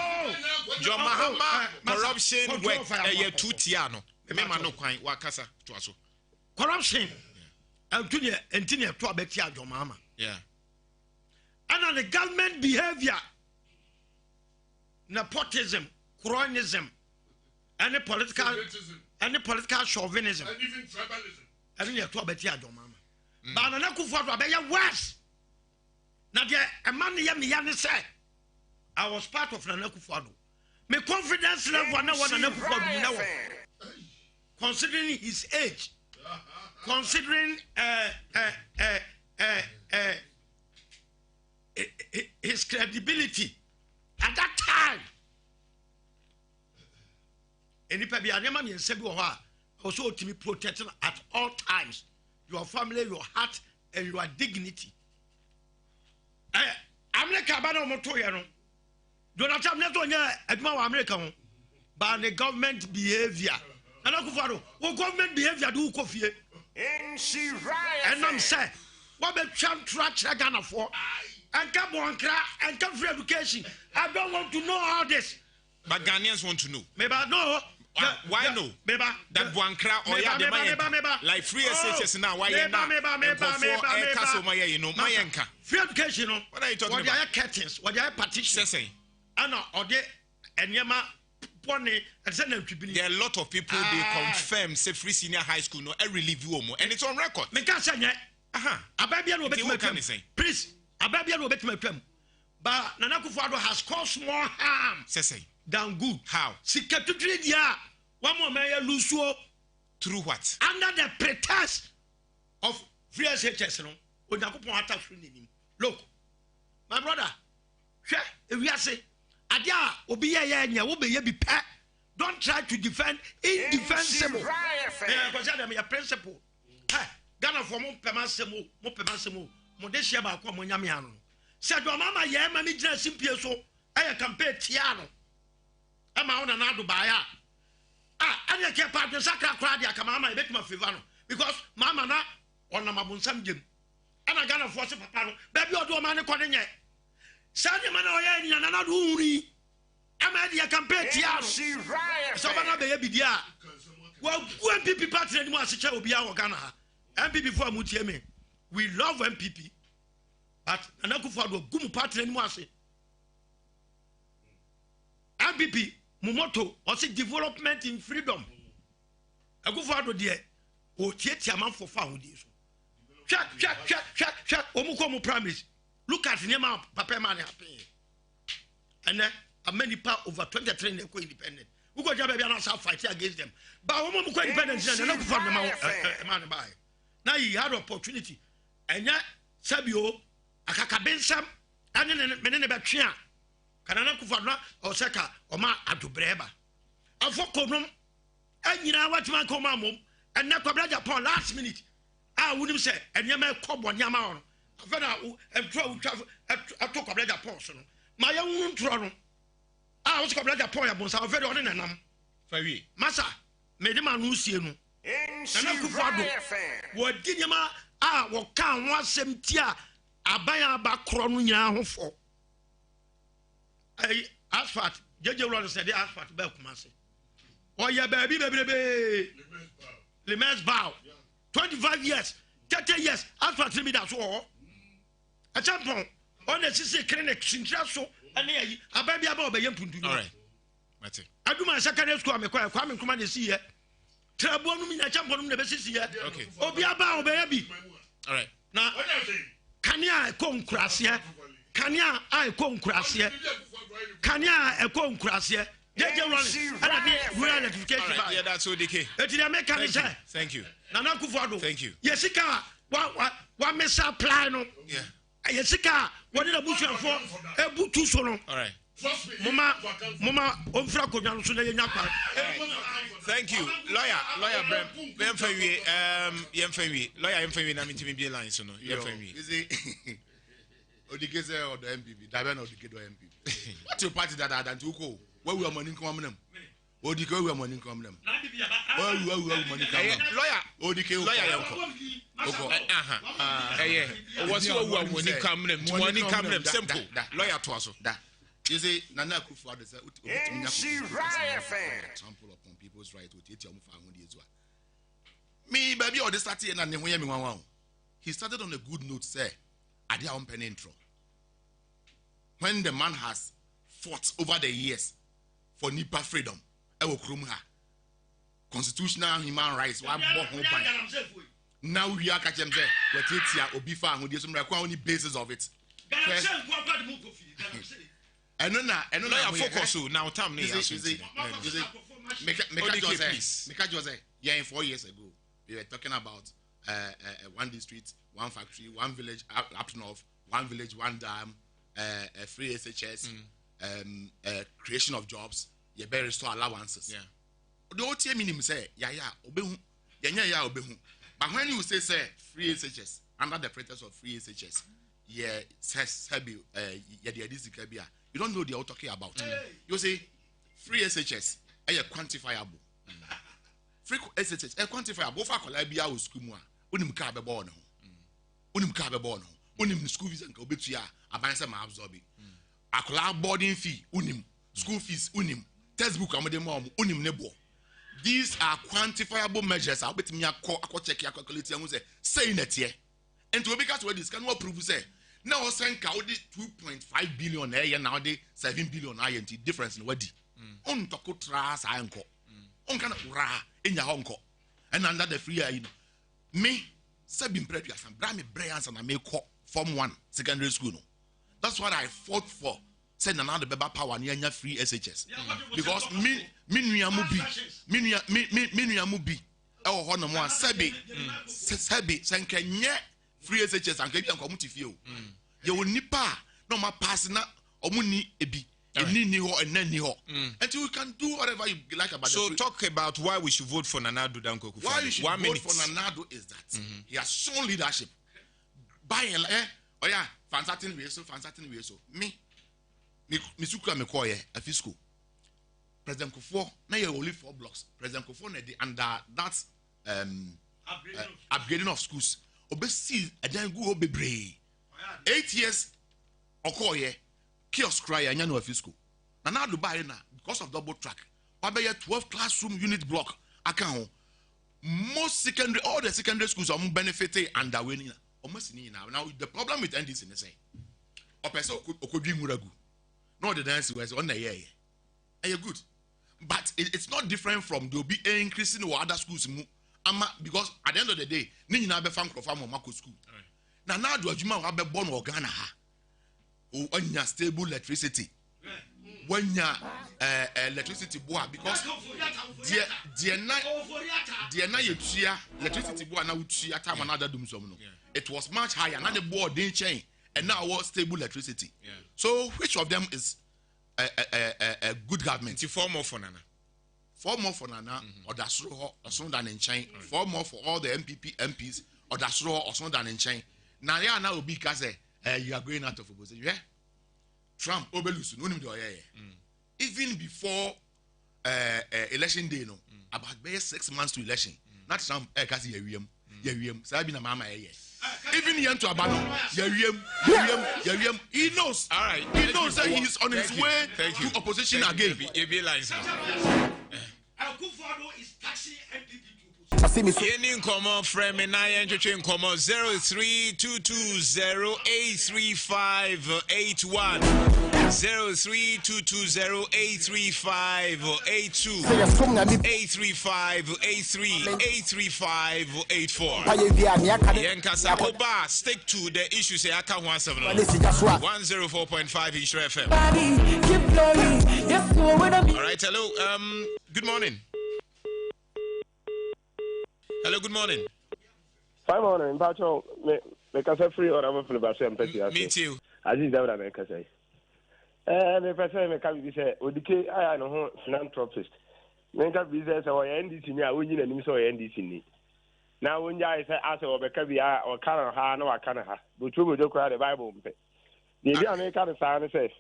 John Mahama, corruption with a 2 tier.
Corruption. And to a better John Mahama. Yeah. And the government behavior, nepotism, cronyism, and the political chauvinism.
And even tribalism.
And you to a better John Mahama. But I could for a worse. Now, a man Yami said, I was part of Nana Kufado. My confidence level one Nana Kufado. Considering his age, considering his credibility at that time. And if I be a man in Sebuha, also to be protected at all times. Your family, your heart, and your dignity. America bana mo to ye no Donald Trump neto nya aduma wa America ho ba the government behavior ana kufaro wo government behavior do ko fie Nhyira and am say what be tram track Ghana for and ka bon kra and ka free education. I don't want to know all this,
but Ghanaians want to know.
Maybe no.
Why no? That Buankra or ya like free SHS now. Why
free education?
What are you talking about?
What are curtains? What are partitions? Anna or they and Yama Pony and send them to be.
There are a lot of people they confirm say free senior high school no every review and it's on record.
Mekasanya. A baby will bet my please. A baby will bet my term. But Nana Kufado has caused more harm. Than good.
How?
Secretary dia one more mayor lusuo
through what?
Under the pretext of free SHS no Onyankopon attack free nim. Look, my brother, Ewiase adia obi ye nya wo be ye bi pe. Don't try to defend indefensible. Because them your principle. Ghana for mo pemasemo mo de share ba kwa mo nyame anu. Say do mama ye ma mi gina simpie so e campaign tia no. Ama ona na do baya anya ke pa de sakra kra dia ka mama e betima favor no because mama na ona mabunsam gem ana Ghana for se papa no baby odo ma ne kode nye sa de ma na oya nya na do uri ama dia campaign tia no so ba na be ye bidia wa ku MPP party ni mo asecha obi a wo Ghana ha MPP for amutie me we love MPP but anakufo do gum party ni mo ase MPP Mumoto or say development in freedom. I go for the o tietia man for found this. Check. Omukomu promise. Look at the papa man happy. And then many part over 23 independent. who go baby and fight against them. But woman who independence and not for the man by. Now he had opportunity. And yet Sabio Akakabensam and then Menene Batria. Kanana Kufana or Saka or Ma Adubreba. And for Kodum, and you know what man come mum, and Nakabraja upon last minute. I wouldn't say, and Yama Cob one Yama. And travel. I took a brother portion. My own throne. I was a brother point about our very ordinary. Massa, made him a new scene. What did you ma? Ah, what can one sem tia? I buy a back crown for. I asphalt. Judge Roller said the asphalt Belcomasi. Oh, yeah, baby. The man's bow. 25 years, 30 years, asphalt me that's all. A champion on the CC clinic, Sintraso, and a baby about the young Puntu.
All right. That's it.
I do my second school, I'm coming command to see it. Trouble me, a champion, never see it.
Okay.
Obiaba, baby.
All right.
Now, can ya come crass here? Can ya I come crass here? Can ya a come crass here? Yeah,
that's ODK. Thank you. Thank you.
Yesika, what may supply no?
Yeah.
Yesika, what did a bush for? A boot too so long.
All right.
Mama, Omfrako,
thank you. Lawyer, Yemfewi, lawyer Yemfewi, I'm into me line, so no, Yemfewi.
Is it Odikeze or the MPP? Daben or the kid or MPP? What's your party that I done to go? Where we are money come them? Odike we are money come them. Where we are money come them?
Lawyer,
Odike
lawyer, yeah. What's your money come them? Money come them, simple. Lawyer to us.
You see, Nana Kufu is
Nhyira FM.
Trample upon people's right to take your move. Me, baby, or the starting and then he started on a good note, say, I did on pen intro. When the man has fought over the years for Nipa freedom, I will crum her. Constitutional human rights, one more home. Now we are catching them, but it's ya Obifa, who doesn't require only basis of it. And then
lawyer focus now. Time
Mika Jose, yeah, 4 years ago, we were talking about one district, one factory, one village up north, one village, one dam, free SHS, creation of jobs, you better restore allowances. Yeah. The OTA minimum say, obehu, obehu. But when you say free SHS, under the pretext of free SHS, you don't know what they're talking about. You say free SHS, quantifiable. Free SHS, quantifiable. For Colabia or school, unim car be born. Unim school fees and Kobitia, Abansa absorb it. A collab boarding fee, unim, school fees, unim, textbook, mom, unim nebo. These are quantifiable measures. I'll bet me a check your calculator and say that here. And to because where this can prove say. Now, send Kaudi 2.5 billion a year nowadays, 7 billion INT difference in Wadi. On Toko Tras, I uncle. On kind of ra in your uncle. And under the free, me, Sabin Previous and Brammy Bryans and I may call Form 1 secondary school. That's what I fought for. Send another baby power near free SHS. Because Minuamubi, oh, Honor one, Sabi, Sankanya. Free SHS and get community feel. You will nipa no my passing or money ebi and then until we can do whatever you like about.
So talk about why we should vote for Nanado Danko.
Why you should vote for Nanado is that he has shown leadership. By and oh yeah, fantastic way so. Me suka me call a fiscal. President Kufuor now you only 4 blocks. President Kufuor under that upgrading of schools. Obesi adan gu obebre 8 years okoye kiosk cry anya no afisco na na do buy na because of double track wabeye 12 classroom unit block aka ho most secondary all the secondary schools are benefiting under winning almost ni now the problem with NDC is say opese okodwi muragu no the dance was on the year good but it's not different from the be increasing or other schools because at the end of the day, ni na be fan crofam o mako school. Now do adwuma wa be born Ghana ha. O anya stable electricity. when ya electricity boa because the na yetua electricity boa na utua time another dum so no it was much higher na the board didn't change and now was stable electricity. So which of them is a good government?
4 more for Nana.
4 more for Nana or Dasro or so than in chain. 4 more for all the MPs or Dasro or so than in chain. Now yeah, now will be because you are going out of opposition. Yeah, Trump Obelus no do even before election day no about 6 months to election. Not Trump because yewiem. So I be na mama even here to Abano, he knows.
All right,
he knows that he's on his way to opposition again.
Any common frame and I entertain common 0322083581 0322083582 83583 83584 Yankasa stick to the issues I can't 104.5 Nhyira FM. All right, hello. Good morning. Hello, good morning.
Fine morning, Pacho. Me kasa free or I'm free, but I'm petty.
Me too.
Aziz Dawda me kasa. Me person me can be say odike I no philanthropist. Me can be say so NDC ni a wonyi na nim so NDC ni. Na wonja I say ase obeka bi a o kan ha na wa kan ha. Botu bojo kra the Bible mpe. The bi America the say say.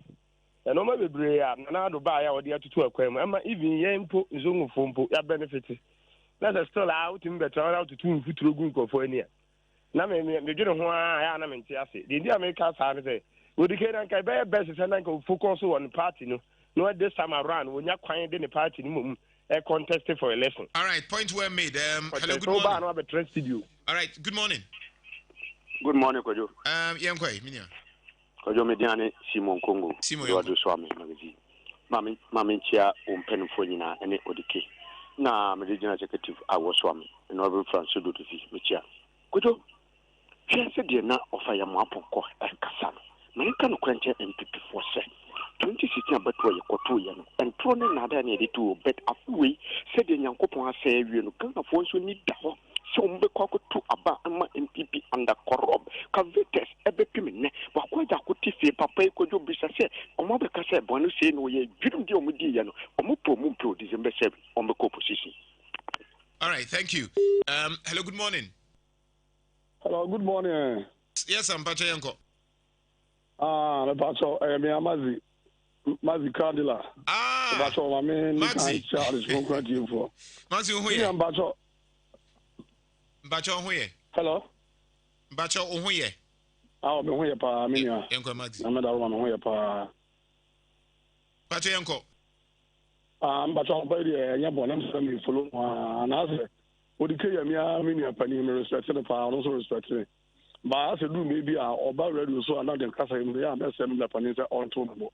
E no ma bebre a na do ba ya odi atutu akwam. Ama even yen po nzongu fompo ya benefit. That's still out in better out to 2 foot room for any. Now, me didn't want I am in Tiasi. The American side say, would the kid and Kabay best and I go focus on the party? No, this time around, when you're quiet in the party, contested for election.
All right, point well made. Hello, good
morning.
morning.
I trusted you.
All right, good morning.
Good morning, Kojo.
Yankoi, Minia.
Kojo Mediane, Simon Congo.
Simon,
you are the Swami magazine. Mammy Chia, Penfolina, and Odike. Na regional executive I was swami in Northern France to do the Michia. Good job. She said, dear, not of I am Maponco and Cassano. Many can quench MPP for say 2016 but where you got 2 years and thrown another needed to bet a way said the young couple say you can't afford to need that. So Mbeko to about MPP under corrupt. Cavites ebepimene. Wakwa da kuti papa ekojo bisa se. Omo beka se bonu se no ye dwum di omudi ye no. Omo pro December 7 Mbeko position.
All right, thank you. Hello, good morning.
Hello, good morning.
Yes, I'm Pacha Yanko.
The Pacha, me Mazi Candela. Pacha, my man,
Maxi.
Charles from Cranty for.
Maxi, who
here? Pacha.
Bacha Ohoye.
Hello.
Bacha Ohoye.
I'll be here, Pa. Minia.
Yanko Maxi.
I'm not one here, Pa.
Bacha Yanko.
Bacha Ohoye, Yabon, I'm sending follow. And I said, would the Kaya Minia Penny respect the Pa, also respect me. But I said, maybe I'll buy radio so I'm not in Casa in the other send the Panisa on Tomo.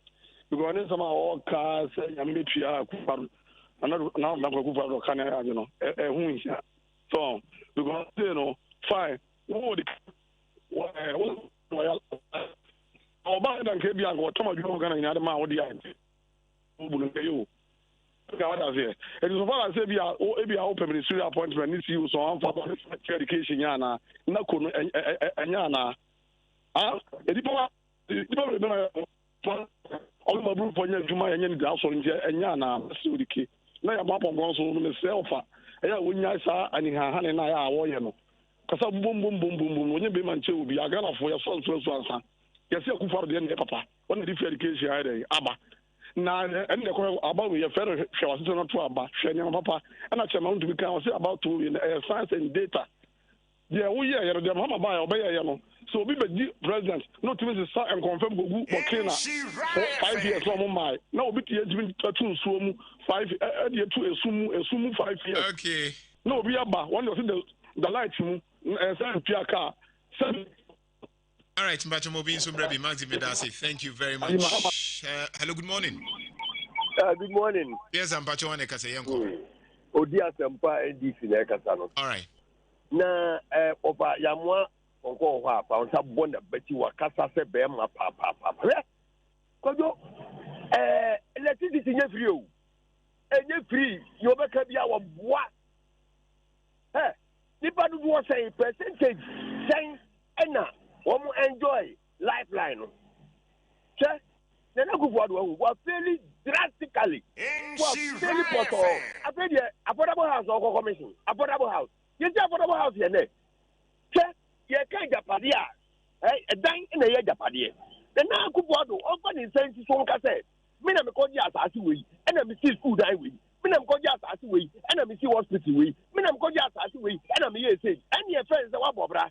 Because then some all cars, I'm going to another now, I'm going to Canada, you know, who is that? So, because, you know, fine. What about that? KB, I got Thomas Yogan in other man. What do you it is what I say. Be open ministry appointment. This you so I'm for education. Yana, Nakun, and Yana. All my group for Juma and also in Yana, Sudiki. Now I'm up on one so myself. When I saw and in her hand and I are warrior. Because I'm boom, when you be manche will be a gun for your son's first answer. Yes, you can follow the end, Papa. One of the education I day, Abba. Now, and the call about your fellow was not to Abba, Shania Papa, and I want to become about to in science and data. Yeah, we are the Mama by obey. So be the president, not to miss and confirm Gugu Bokina 5 years on my. No, but you have been 2 5 years to assume 5 years.
Okay.
No, we are back. One of the lights and send car.
All right, Mbacho Mobin Sumbrabi, Maxi Medasi, thank you very much. Hello, good morning.
Good morning.
Yes, I'm Pacho Wane Kasayanko.
Odia Sempa NDC Nekasano.
All right.
Na Opa Yamwa Onko Wa Paunta Bonda Betty Wakasa se Bema Papa. Kojo electricity nye free o enye free you obeka bia wo boa nipa do wo say percentage sen ena wo enjoy lifeline no che na go forward wo fairly drastically wo fairly poto after the affordable house or commission affordable house you say affordable house here ne che ye kan japade a dan na ye japade na go forward o go ni sense so nka say me na me ko ji asase we na me see school dan we me na me ko ji asase we na me see hospital we me na me ko ji asase we na me ye say any friends that wa bobra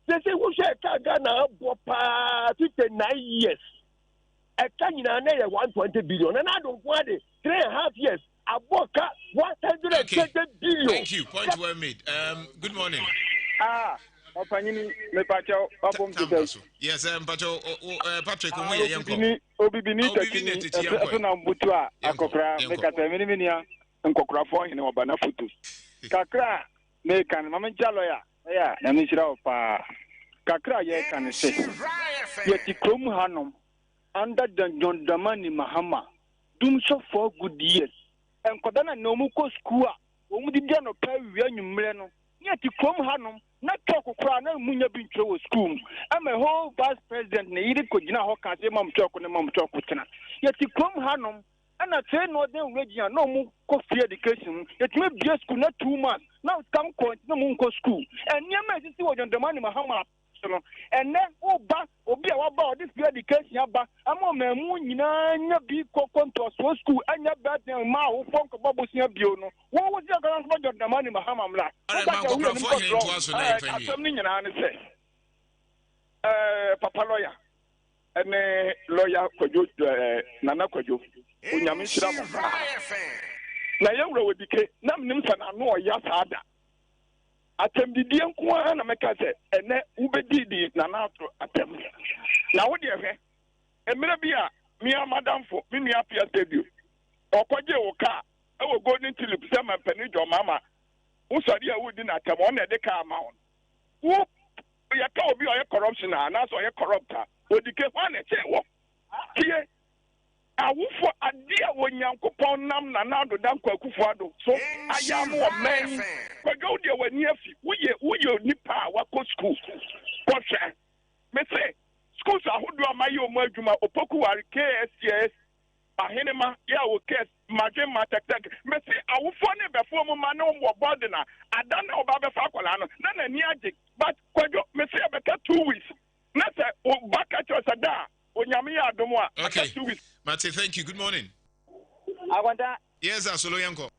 say who share Ghana bo pa 59 years a Kenya na 120 billion and I don't want it 3.5 years aboka 120 billion.
Thank you. Point well made. Good morning.
Opanyini me pacho babom to
yes pacho Patrick Omoye yenko
obibini takini na mbutu a akokra me kata minimia nkokra fo hene obana photos kakra me kan mama jalo ya na Nhyira opa kakra ye kan se ye ti krom hanom under the John Dramani Mahama dum so for good years enkoda na no mu ko school a o mu di dia no pa wi anwumre no ye ti krom hanom na talk kura na munya bi ntwe school am a whole vice president na yiri ko gina ho kan se mam talk na mam talk tena ye ti krom hanom ana say no den region no mu ko free education ye ti me bi school na 2 months now come ko na mu ko school and nyama isi wo John Dramani Mahama and then obi a waba this free education aba ama mamu nyina nya bi kokonto so school anya bad ma wo fonko babusia bio no wo wo sia kan so John Dramani Mahama mla asem ni nyina ne se papa lawyer ene lawyer Kwadwo Nana Kwadwo onyame Nhyira mo na yewro wodike na mnim sana no ya saada atembidie nko na meka se ene ubedidi na natro atem na wo de hwe emere bia mi amadamfo mi nua pia stadium okoje wo ka e wo golden tulip se ma pani jo mama wo sori a wo di na atem o na de ka ma wo ya ka obi o ye corruption na so ye corrupta odike kwa na che wo tie awufo ade a wonyankopon nam na nado dankwa kufuado so ayamu o men kwago de wani afi woye nipa wako school kwose me say schools ahodo amaye o mu adwuma opoku ware KSCS ahenema ya wo kes majen matek me say awufo ne befo mu ma no mo body na adana oba be fa akola no na ni age but kwago me say beka 2 weeks na say o baka chosada onyame ya adomo a
okay 2 weeks. Mate, thank you. Good morning.
I want that.
Yes, Asolo Yanko.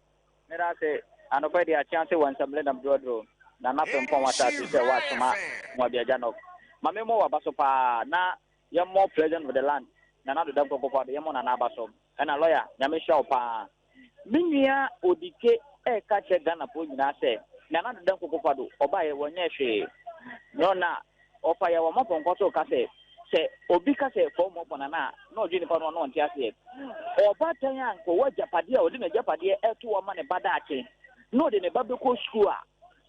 Mera say, anobody a chance once I'm letting them draw. Na na pem pon wata ti say what ma mo bia jano. Ma me mo wa baso pa na ye more present with the land. Na na do dem ko po de ye mo na na baso. Na lawyer, nyame show pa. Minia odike e ka che Ghana po nyina say. Na na do dem ko po do. Oba ye wonye hwe. No na ofa ye wo mo pon ko so ka say. Se obi ka se for mo bonana no dwini pa no ntia se oba tan anko wa japade a odi na japade eto wo ma ne bada ache no de ne babe ko school a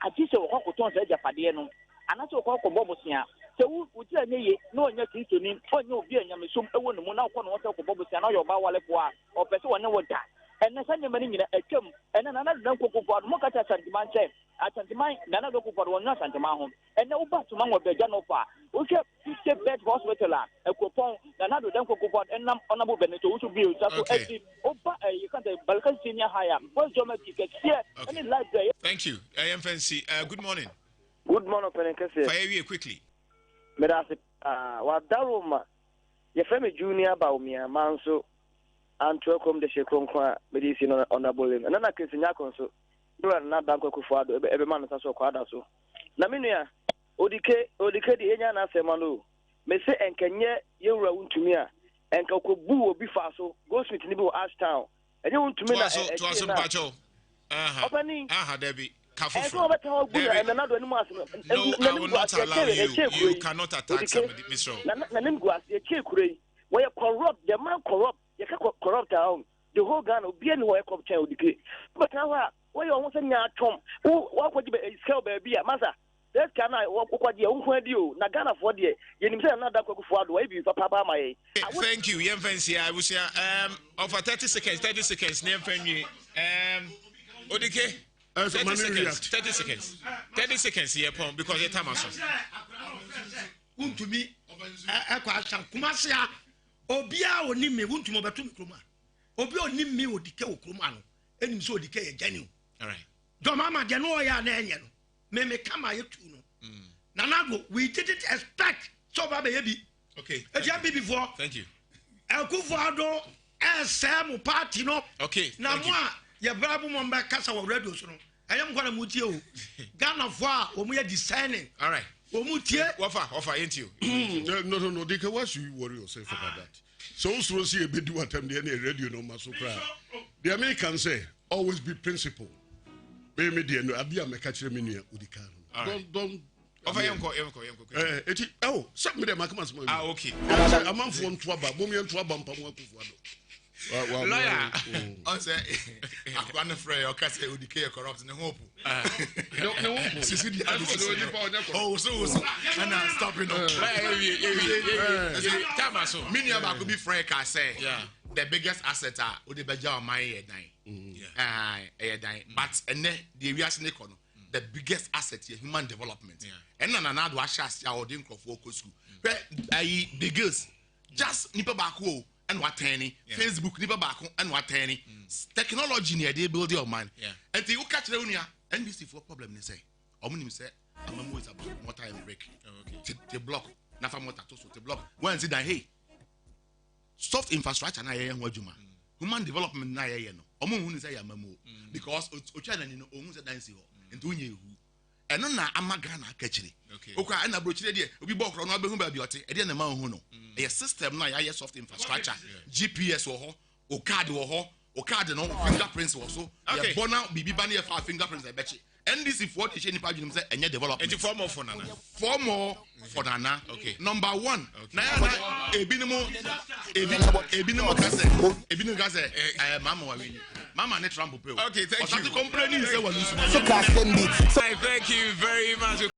ati se wo koton se japade no anaso wo ko bobosia se wu ti anyeye no onya kristo ni onya obi anyame som ewo ne mu na ko no wo se ko bobosia na yo ba wale po a o pese wo ne wo da enne sanye mani nyina atwam enne na na dan kokofo mo ka cha santiman che asantiman na na do kokofo wo nya santiman ho enne wo ba tuma wo beja no fa wo ke state bed hospital a ekopon na na do dan kokofo ennam onabo beneto wo to bi o so eti wo ba you can the Balkan senior higher first joma ticket here any library.
Thank you. IMFNC. Good morning.
Good morning, Penenkese.
Fire you quickly.
Medase wa daruma ye feme junior ba umia manso Antwerkom de Shekronkwa medicine honorable and na kesinya konso do na danko kufuado ebe man so kwada so na menua odike di enya na semano me se enkenye yewura wuntumi a enka kobu obi fa so Goldsmith ni bi wo Ashtown enye wuntumi na
to aso mpacho Debbie
Kafufro. No,
I will not allow you. You cannot attack somebody, Mr.
Where corrupt, the man corrupt, you can corrupt the whole gun will be anywhere corrupt child. But now, why you almost in your tomb? What would you scale baby, Mother? That can I walk over the unquadio, Nagana for the Yenimsa, not that for the way you papa my.
Thank you, young fancy. I was over 30 seconds, near Fenny. ODK, 30 seconds, 30 seconds here, because the time was
to me, a question, Kumasia, Obia or Nimi, won't you over to Kruma? Obio Nimi or decay Krumano, and so decay genuine.
All right.
Domama Genoya Nanyan, may come my tuno. Nanago, we didn't expect so baby.
Okay.
Before.
Thank you.
El Kufado, and Sam party, no.
Okay.
Now, your bravo member Casa or Radio. I am going to mute you. Ghana for when we are discerning.
All right.
Offer, ain't you? No. Dika, why should you worry yourself about that? So, see a bit do what I'm the radio no muscle cry. The Americans say, always be principled. Maybe the idea make catch them in here with the car. Don't.
Offer
oh, something that Macamas.
Okay.
I'm on phone to a bummy and to a bump.
Lawyer, I say, I'm going to fray or cast with the care corrupt in the hope. Oh, so, and I'm stopping. Many of us could be frank, I say, the biggest assets are the Baja my dying. But and then the Ewiase Mu Nsem, the biggest asset is human development. And then another was just our drink of focus. The girls just nipper back and what tiny Facebook nipper back and what tiny technology near the building of man. And you catch the unia and this is for problem. They say, Omni say, I'm always about what I break. The block, nothing more to block. When is it that hey, soft infrastructure na yeye nwajuma. Human development na yeye no. Omo hu ni say ya mamu because ochana ni no ohun say dance ho. Nti onye hu. Eno na amaga na akachire. Okwa na brochire de obi bokro no abehu ba bi ote. E de na ma hu no. E system na ya soft infrastructure. GPS wo ho, o card wo ho, o card no fingerprints wo so. Ya bona bibi ba na ya fa fingerprints e bechi. NDC for the sheni page nim say enye development.
Four more for Nana.
Four more for Nana.
Okay.
Number 1. Na ebinumo kase mama wa wi. Mama ne Trump pe.
Okay, thank you.
Complaining say wa
Thank you very much.